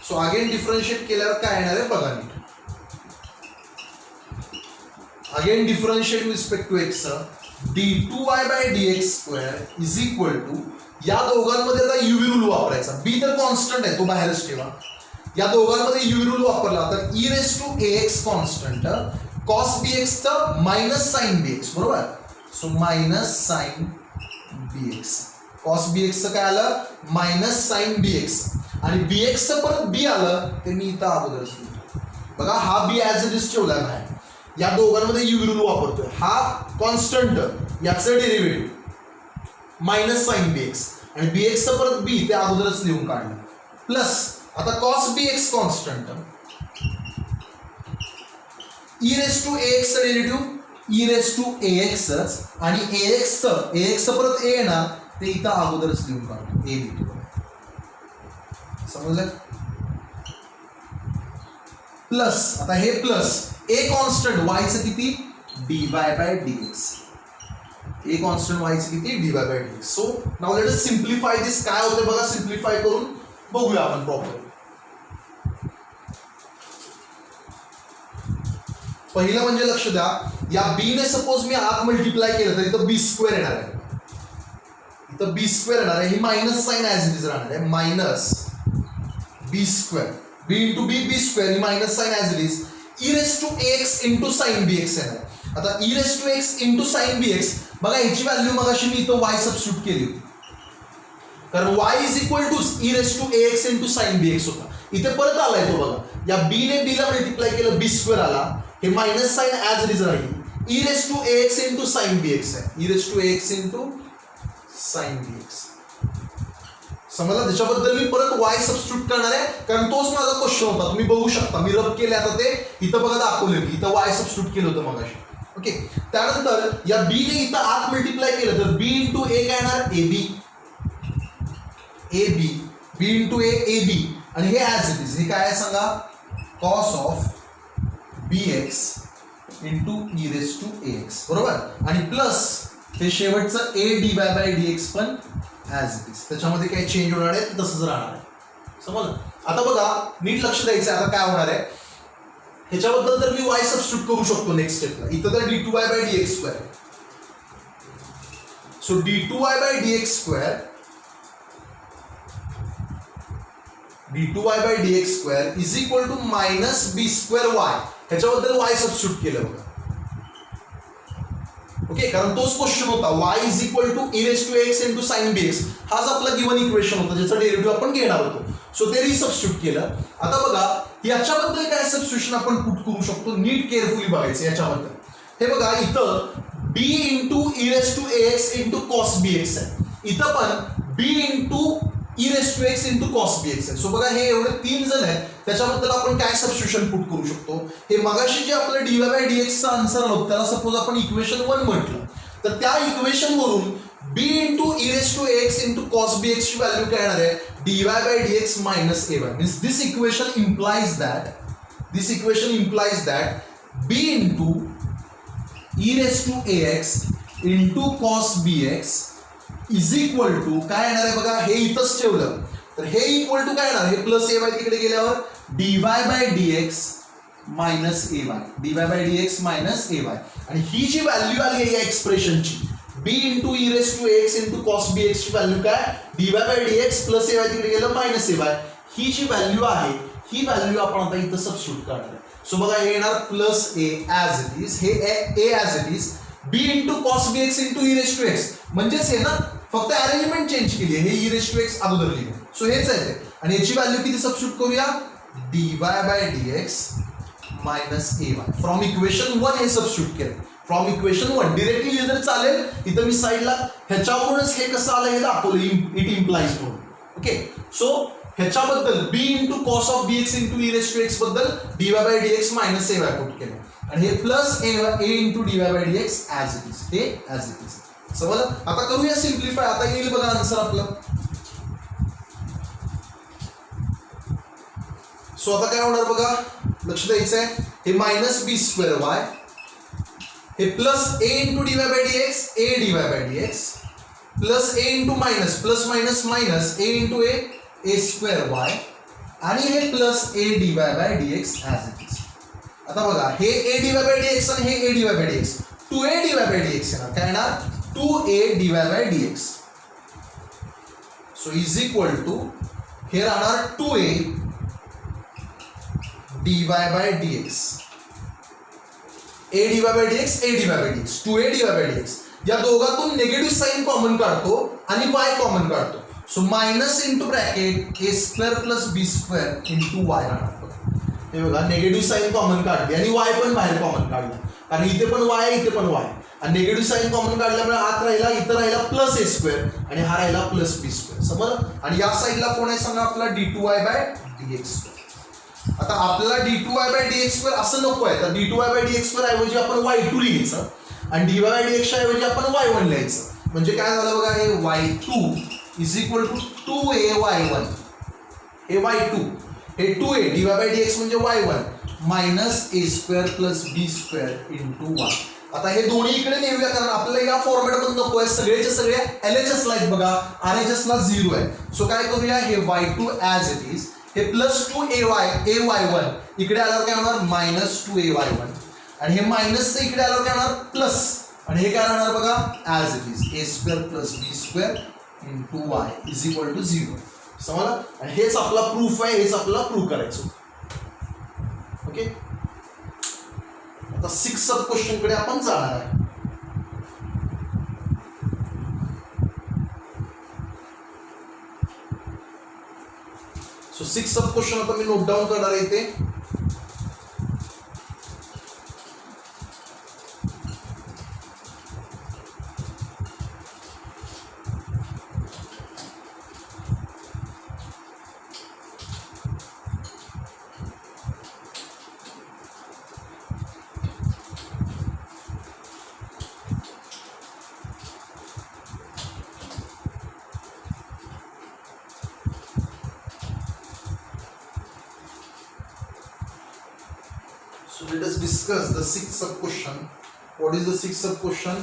Speaker 1: So again differentiate केल्यावर काय येणार आहे बघा नीट. Again differentiate with respect to x, d2y by dx square is equal to, या दोघांमध्ये आता UV रूल वापरायचा. b तर कॉन्स्टंट आहे, तो बाहेरच ठेवा. या दोघांमध्ये UV रूल वापरला तर e raise to ax constant, cos bx चं मायनस साइन bx, बरोबर. So minus sine bx, cos bx चं काय आलं, मायनस साइन bx आणि bx चं परत b आलं, ते मी इथं अगोदरच लिहितो. बघा हा b ॲज इट इज ठेवलाय बाहेर. या दोघांमध्ये UV रूल वापरतोय. हा कॉन्स्टंट, याचं डेरिव्हेटिव्ह मायनस साइन bx आणि bx चं परत b, ते अगोदरच लिहून काढलं, प्लस आता cos bx constant, e raise to ax चं derivative e raise to ax आणि ax चं परत a येणार, ते इथं अगोदरच लिहून काढतो, a लिहितो. समजलं. प्लस आता हे प्लस a कॉन्स्टंट y चं किती, dy by dx. a constant y चं किती, dy by dx. So now let us simplify this. काय होते बघा, सिम्प्लिफाय करून बघूया आपण प्रॉपर. पहिलं म्हणजे लक्ष द्या, या b ने सपोज मी आत मल्टिप्लाय केलं तर इथं b स्क्वेअर येणार आहे. इथं b स्क्वेअर येणार आहे, ही minus sine as it is राहणार आहे, minus b square, b into b square, ही minus sine as it is, e raise to ax into sine bx येणार. आता e raise to x into sine bx, बघा याची value मगाशी मी इथं y substitute केली होती, कारण y is equal to e raise to ax into sine bx होता. इथे परत आलाय तो बघा, या b ने b ला मल्टिप्लाय केलं, b स्क्वेअर आला, हे minus sine as it is राहील, e raise to ax into sine bx आहे, e raise to ax into sine bx. समजलं. त्याच्याबद्दल मी परत y सबस्टिट्यूट करणार आहे, कारण तोच माझा क्वेश्चन होता. तुम्ही बघू शकता मी रब केले, आता ते इथं बघा दाखवले, मी इथं y सबस्टिट्यूट केलं होतं मगाशी. ओके, त्यानंतर या b ने इथं आत मल्टिप्लाय केलं तर b इंटू a काय येणार, ab, b into a ab आणि हे ॲज इट इज, हे काय आहे सांगा, cos of bx into e raise to ax, बरोबर. आणि प्लस हे शेवटचं a dy बाय dx पण ॲज इट इज, त्याच्यामध्ये काही चेंज होणार आहे, तसंच राहणार आहे. समजलं. आता बघा नीट लक्ष द्यायचं आहे. आता काय होणार आहे ह्याच्याबद्दल, तर मी y सबस्टिट्यूट करू शकतो नेक्स्ट स्टेपला. इथं तर d2y by dx square, so d2y by dx square d2y by dx square is equal to minus b square y. ह्याच्याबद्दल y सबस्टिट्यूट केलं बघा. ओके, कारण तोच क्वेश्चन होता y is equal to e raise to x into sine bx. हाच आपला given equation होता ज्याचा डेरिव्हेटिव्ह आपण घेणार होतो. सो ते रिसबस्टिट्यूट केलं. आता बघा याच्याबद्दल काय सबस्टिट्यूशन आपण पुट करू शकतो, नीट केअरफुली बघायचं याच्याबद्दल. हे बघा इथं b into e raise to ax into cos bx आहे. इथं पण b into e raise to x into cos bx आहे. सो बघा हे एवढे तीन जण आहेत, त्याच्याबद्दल आपण काय सबस्टिट्यूशन पुट करू शकतो. हे मगाशी जे आपलं dy by dx चा आन्सर आलं त्याला सपोज आपण इक्वेशन 1 म्हटलं, तर त्या इक्वेशन वरून b into e raise to ax into cos bx ची व्हॅल्यू काय येणार आहे, dy by dx minus ay. Means this equation implies that b into e raised to ax into cos bx is equal to काय येणार आहे बघा, हे इथंच ठेवलं तर हे इक्वल टू काय येणार, हे प्लस ay तिकडे गेल्यावर dy by dx minus ay, dy by dx minus ay. आणि ही जी व्हॅल्यू आली आहे या एक्सप्रेशनची b into e raised to ax into cos bx ची व्हॅल्यू काय, dy by dx plus ay तिकडे गेलं मायनस ay. ही जी व्हॅल्यू आहे ही व्हॅल्यू आपण आता इथं सबस्टिट्यूट करणार आहे. सो बघा हे येणार plus a as it is, हे a as it is, b into cos bx into e raised to x. म्हणजेच हे ना फक्त अरेंजमेंट चेंज केली आहे, हे e raised to x अगोदर लिहिलं. सो हेच आहे ते. आणि याची व्हॅल्यू किती सबस्टिट्यूट करूया, dy by dx minus ay. From equation 1 हे सबस्टिट्यूट केलं. फ्रॉम इक्वेशन 1 डिरेक्टली लिहिलं तर चालेल. इथं मी साइडला ह्याच्यावरूनच हे कसं आलं हे दाखवलं, इट इम्प्लाइज म्हणून. ओके, सो ह्याच्याबद्दल b into cos of bx into e raise to x बद्दल dy by dx minus ay put केलं. आणि हे plus a into dy by dx as it is, हे ॲज इट इज. समजलं. आता करूया सिम्प्लिफाय. आता येईल बघा आन्सर आपलं. सो आता काय होणार बघा, लक्ष द्यायचं आहे. हे मायनस बी स्क्वेअर वाय, हे plus a into dy by dx, a dy by dx, plus a into minus, plus minus minus a into a square Y, आणि हे plus a dy by dx as it is. आता बघा हे a dy by dx आणि हे a dy by dx, 2a dy by dx येणार. काय येणार, 2a dy by dx. So is equal to हे राहणार 2a dy by dx, a dy by dx, a dy by dx, 2a dy by dx. या दोघातून negative sine common काढतो आणि y common काढतो. So minus into bracket a square plus b square into y राहणार. हे बघा negative sine common काढली आणि y पण बाहेर कॉमन काढला, कारण इथे पण y आहे इथे पण y. आणि निगेटिव्ह साइन कॉमन काढल्यामुळे आत राहिला, इथं राहिला प्लस a स्क्वेअर आणि हा राहिला प्लस b स्क्वेअर. समजलं. आणि या साईडला कोण आहे सांगा, आपला d2y by dx. आता आपल्याला d2y by dx स्क्वेअर असं नको आहे, तर d2y by dx स्क्वेअर ऐवजी आपण y2 लिहायचं आणि dy by dx च्या ऐवजी आपण y1 लिहायचं. म्हणजे काय झालं बघा, हे y2 is equal to 2a y1, हे y2, हे 2a dy by dx म्हणजे y1 minus a square plus b square into y. आता हे दोन्ही इकडे नेऊया, कारण आपल्याला या फॉर्मॅटमध्ये नको आहे. सगळेचे सगळे LHS ला आहेत बघा, RHS ला 0 आहे. सो काय करूया, हे y2 ॲज इट इज, हे प्लस 2ay1 इकडे आल्यावर काय होणार, मायनस 2ay1, आणि हे मायनस इकडे आल्यावर काय होणार, प्लस, आणि हे काय राहणार बघा as it is, a square plus b square into y is equal to 0. समजलं. आणि हेच आपला प्रूफ आहे, हेच आपल्याला प्रूव्ह करायचं. ओके, आता 6 सब क्वेश्चन कडे आपण जाणार आहे. सो 6 सब क्वेश्चन आता मी नोट डाऊन करणार आहे इथे. So let us discuss the 6th sub question. What is the 6th sub question?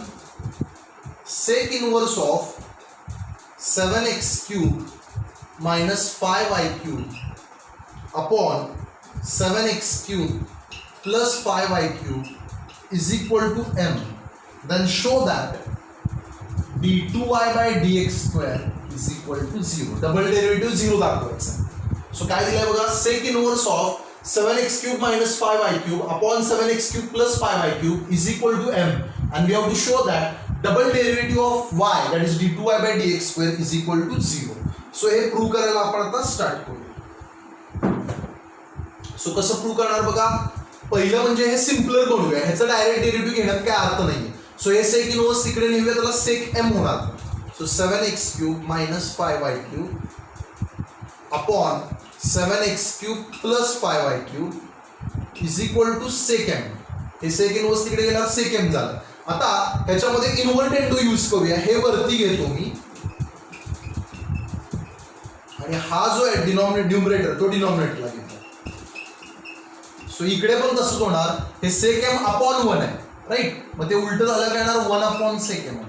Speaker 1: Sec inverse of 7x cube minus 5y cube upon 7x cube plus 5y cube is equal to m. Then show that d2y by dx square is equal to 0. Double derivative 0 दाखवायचं. So काय दिलंय बघा, sec inverse of 7x cube minus 5y cube upon 7x cube plus 5y cube is equal to m, and we have to show that double derivative of y, that is d2y by dx square, is equal to 0. So हे prove करायला आपण आता start करूया. So कसं prove करणार बघा, पहिलं म्हणजे हे सिम्पलर बनवूया, ह्याचं डायरेक्ट डेरिव्हेटिव्ह घेण्यात काय अर्थ नाहीये. सो हे सेक इनवर्स तिकडे नेऊया, त्याला सेक m होणार. So 7x cube minus 5y cube upon 7x cube plus 5y cube is equal to sec m. हे sec इनवर्स तिकडे गेला sec m झालं. आता ह्याच्यामध्ये इन्व्हर्ट एंडो यूज करूया. हे वरती घेतो मी आणि हा जो आहे न्यूमरेटर तो डिनॉमिनेटरला घेतो. सो इकडे पण तसंच होणार, हे sec m अपॉन 1 आहे राईट. मग ते उलट झालं काय येणार 1 अपॉन sec m.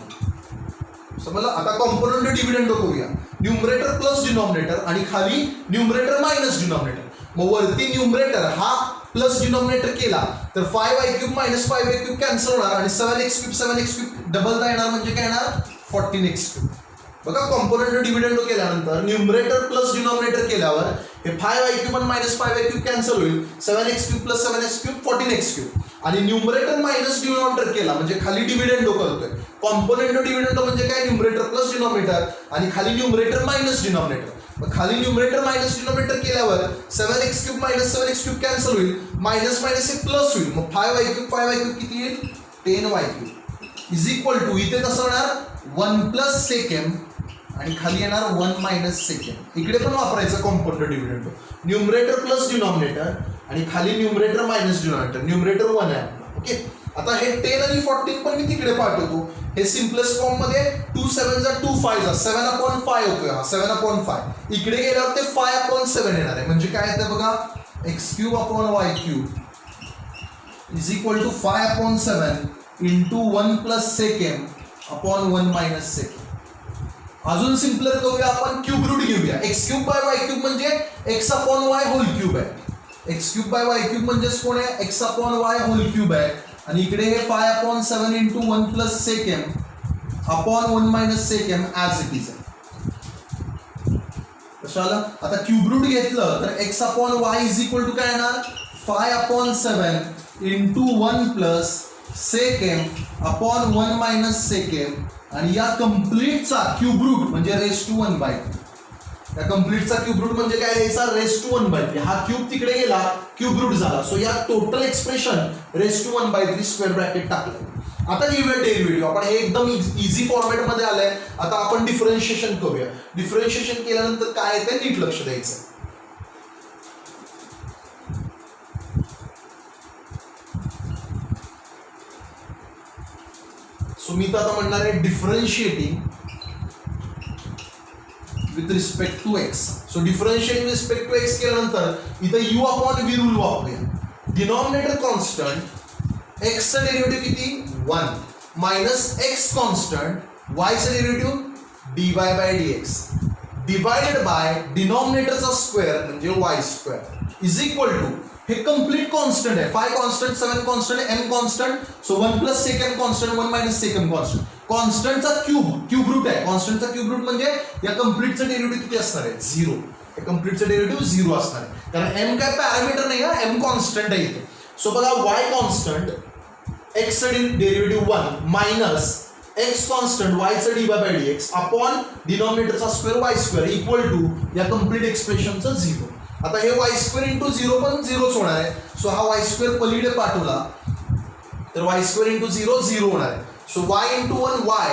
Speaker 1: समजलं. आता कॉम्पोनंट डिव्हिडंड करूया, न्यूमरेटर प्लस डिनॉमिनेटर आणि खाली न्यूमरेटर मायनस डिनॉमिनेटर. मग वरती न्यूमरेटर हा प्लस डिनॉमिनेटर केला तर 5y cube minus 5y cube cancel होणार आणि 7x क्यूब डबलदा येणार, म्हणजे काय येणार 14x क्यूब. बघा कॉम्पोनंट डिव्हिडंड केल्यानंतर न्यूमरेटर प्लस डिनॉमिनेटर केल्यावर हे 5y क्यूब आणि मायनस 5y क्यूब कॅन्सल होईल, 7x cube plus 7x cube 14x cube. आणि न्यूमरेटर मायनस डिनॉमिनेटर केला म्हणजे खाली डिव्हिडंड करतोय. कॉम्पोनंट डिव्हिडंड म्हणजे काय, न्यूमरेटर प्लस डिनॉमिनेटर आणि खाली न्यूमरेटर मायनस डिनॉमिनेटर. मग खाली न्यूमरेटर मायनस डिनॉमिनेटर केल्यावर 7x cube minus 7x cube cancel होईल, मायनस मायनस हे प्लस होईल. मग 5y क्यूब किती येईल 10y cube is equal to, इथे कसं होणार 1 प्लस सेक एम आणि खाली येणार 1 मायनस सेक एम. इकडे पण वापरायचं component dividend, numerator plus denominator आणि खाली न्यूमरेटर मायनस डिनॉमिनेटर. न्यूमरेटर 1 आहे आपला. ओके. आता हे 10 आणि 14 पण मी तिकडे पाठवतो. हे सिम्पलेस्ट फॉर्म मध्ये 2 7 जा 2 5 जा 7 अपॉन 5 होतोय हा 7 अपॉन 5. इकडे गेल्यावर ते 5 अपॉन 7 येणार आहे, म्हणजे काय येतं बघा, x cube upon y cube is equal to 5 upon 7 into 1 plus sec m upon 1 minus sec m. अजून सिम्पलर करूया आपण, क्यूब रूट घेऊया. x cube by y cube म्हणजे x upon y whole cube आहे. x cube by y cube म्हणजेच कोण आहे, x upon y whole cube आहे. आणि इकडे हे 5 upon 7 into 1 plus sec m upon 1 minus sec m as it is आहे. कशाला आता क्यूब रूट घेतलं तर x upon y is equal to काय येणार 5 upon 7 into 1 plus sec m upon 1 minus sec m. आणि या कम्प्लीटचा क्यूब रूट म्हणजे रेस टू 1 बाय 3. या कम्प्लीटचा क्यूब रूट म्हणजे काय याचा रेस टू 1 बाय 3. हा क्यूब तिकडे गेला, क्यूब रूट झाला. सो या total expression raise to 1 by 3 square bracket टाकलं. आता घेऊया डेरिव्हेटिव्ह. आपण हे एकदम इझी फॉर्मॅट मध्ये आलंय. आता आपण डिफरन्शिएशन करूया. डिफरन्शिएशन केल्यानंतर काय येते नीट लक्ष द्यायचं. सो मी तर आता म्हणणार आहे differentiating with respect to x. So differentiate with respect to x केल्यानंतर इथं u अपॉन v रूल वापरूया. डिनॉमिनेटर कॉन्स्टंट, x चं डेरिव्हेटिव्ह किती 1 मायनस x कॉन्स्टंट, y चं derivative dy by dx divided by डिनॉमिनेटरचा स्क्वेअर म्हणजे y square is equal to, हे complete constant आहे. 5 constant, 7 constant, m constant. So 1 plus sec m constant, 1 minus sec m constant. कॉन्स्टंटचा cube route आहे. कॉन्स्टंटचा cube root म्हणजे या कंप्लीटचं derivative किती असणार आहे 0. हे कंप्लीटचं डेरिव्हेटिव्ह 0 असणार आहे, कारण m काय पॅरामीटर नाही आहे, m कॉन्स्टंट आहे इथे. सो बघा y कॉन्स्टंट, x चं derivative 1 minus x constant y चं dy बाय dx अपॉन डिनॉमिनेटरचा square y square equal to या कंप्लीट एक्सप्रेशनचं 0. आता हे y स्क्वेअर इंटू 0 पण 0च होणार आहे. सो हा y स्क्वेअर पलीकडे पाठवला तर y स्क्वेअर इंटू 0 0 होणार आहे. So y into 1 y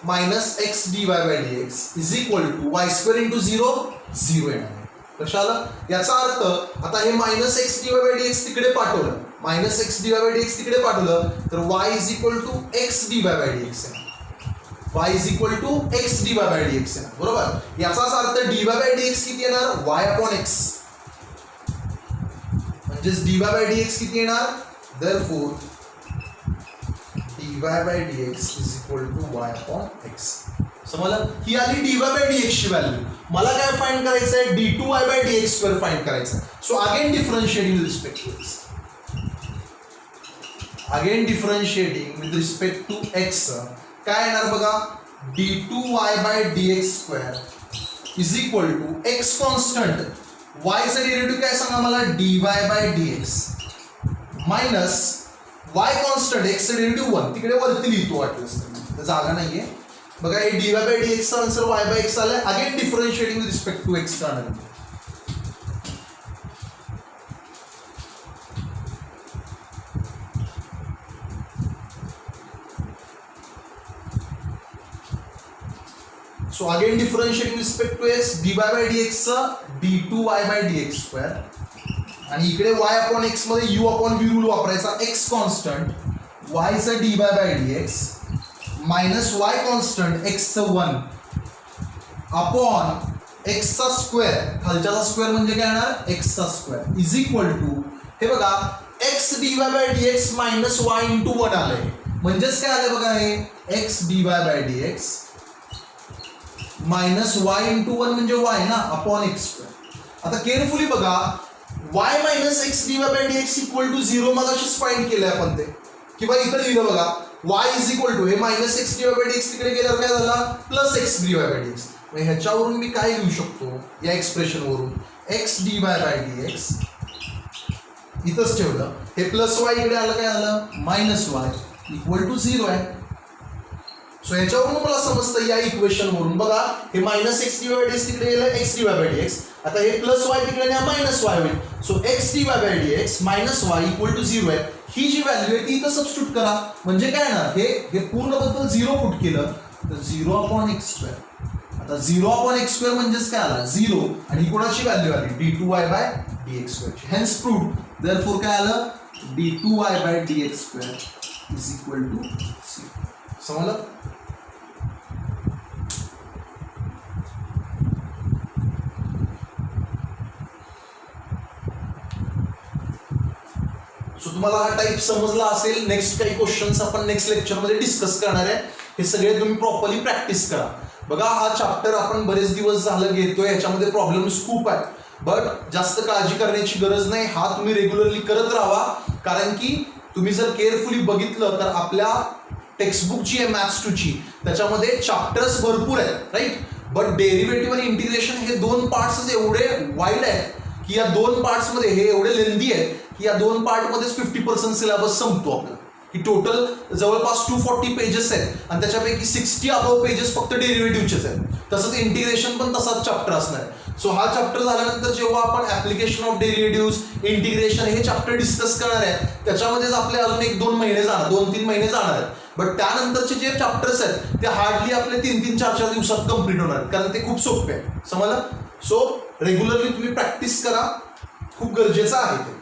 Speaker 1: minus x dy by dx is equal to y square into 0 0 येणार आहे. कशाला, याचा अर्थ आता हे minus x dy by dx तिकडे पाठवलं, minus x dy by dx तिकडे पाठवलं तर y is equal to x dy by dx आहे. y is equal to x dy by dx आहे. बरोबर. याचाच अर्थ dy बाय dx किती येणार y अपॉन x, म्हणजेच dy बाय dx किती येणार, therefore dy by dx is equal to y upon x. समजलं. ही आली dy बाय dx ची व्हॅल्यू. मला काय फाइंड करायचं आहे d2y by dx square find करायचं आहे. So again differentiating with respect to x. Again differentiating with respect to x काय येणार बघा, d2y by dx square is equal to x constant वायचा डेरिव्हेटिव्ह काय सांगा मला, dy/dx minus y constant x चा डेरिव्हेटिव्ह 1, तिकडे वरती लिहितो वाटलंस तर जागा नाहीये बघा. हे dy/dx चा आन्सर y/x आलाय. Again differentiating with respect to x करणार. So again differentiating with respect to x, dy/dx चा d2y/dx2 आणि इकडे y/x मध्ये u/v रूल वापरायचा. x कॉन्स्टंट y चा dy/dx minus y constant x चा 1 अपॉन x चा स्क्वेअर, खालच्याचा स्क्वेअर म्हणजे काय येणार x चा स्क्वेअर इज इक्वल टू, हे बघा x dy/dx minus y into 1 आलंय. म्हणजेच काय आलंय बघा, हे x dy/dx minus y into 1 म्हणजे y ना अपॉन x स्क्वेअर. आता केअरफुली बघा, y minus x dy/dx equal to 0 मगाशीच फाइंड केलंय आपण ते, किंवा इथं लिहिलं बघा y इज इक्वल टू, हे मायनस x dy/dx तिकडे गेल्यावर काय झाला प्लस x dy/dx. ह्याच्यावरून मी काय लिहू शकतो, या एक्सप्रेशन वरून x dy/dx इथंच ठेवलं, हे प्लस y इकडे आलं, काय आलं मायनस y इक्वल टू 0 आहे. सो ह्याच्यावरून मला समजतं या इक्वेशन वरून बघा, हे मायनस x dy/dx तिकडे गेलं x dy/dx, आता हे प्लस y तिकडे नाही मायनस y होईल. So x dy/dx minus y equal to 0 आहे. ही जी व्हॅल्यू आहे ती इथं सबस्टिट्यूट करा. म्हणजे काय ना, हे पूर्ण बद्दल 0 पुट केलं तर 0/x². आता 0/x² म्हणजेच काय आला 0, आणि ही कोणाची व्हॅल्यू आली d2y/dx². Hence proved. देअरफॉर काय आलं d2y/dx² इज इक्वल टू 0. समजलं? सो तुम्हाला हा टाइप समजला असेल. नेक्स्ट काही क्वेश्चन्स आपण नेक्स्ट लेक्चरमध्ये डिस्कस करणार आहे. हे सगळे तुम्ही प्रॉपरली प्रॅक्टिस करा. बघा, हा चॅप्टर आपण बरेच दिवस झालं घेतोय, याच्यामध्ये प्रॉब्लेम्स खूप आहेत, बट जास्त काळजी करण्याची गरज नाही. हा तुम्ही रेग्युलरली करत राहा, कारण की तुम्ही जर केअरफुली बघितलं तर आपल्या टेक्स्टबुक जी आहे मॅथ्स 2 ची, त्याच्यामध्ये चॅप्टर्स भरपूर आहेत, राईट. बट डेरिव्हेटिव्ह आणि इंटिग्रेशन हे दोन पार्ट्स एवढे वाईड आहेत की या दोन पार्ट्स मध्ये हे एवढे लेंदी आहेत की या दोन पार्ट मध्येच 50% सिलेबस संपतो आपला. की टोटल जवळपास 240 पेजेस आहेत आणि त्याच्यापैकी 60 अबव पेजेस फक्त डेरिव्हेटिव्हचेच आहेत. तसंच इंटिग्रेशन पण तसाच चॅप्टर असणार आहे. सो हा चॅप्टर झाल्यानंतर जेव्हा आपण ऍप्लिकेशन ऑफ डेरिव्हेटिव्हज, इंटिग्रेशन हे चॅप्टर डिस्कस करणार आहे, त्याच्यामध्येच आपले अजून 1-2 महिने जाणार, 2-3 महिने जाणार आहेत. बट त्यानंतरचे जे चॅप्टर्स आहेत ते हार्डली आपले 3-3, 4-4 दिवसात कंप्लीट होणार आहेत, कारण ते खूप सोपे आहे. समजलं? सो रेग्युलरली तुम्ही प्रॅक्टिस करा, खूप गरजेचं आहे ते.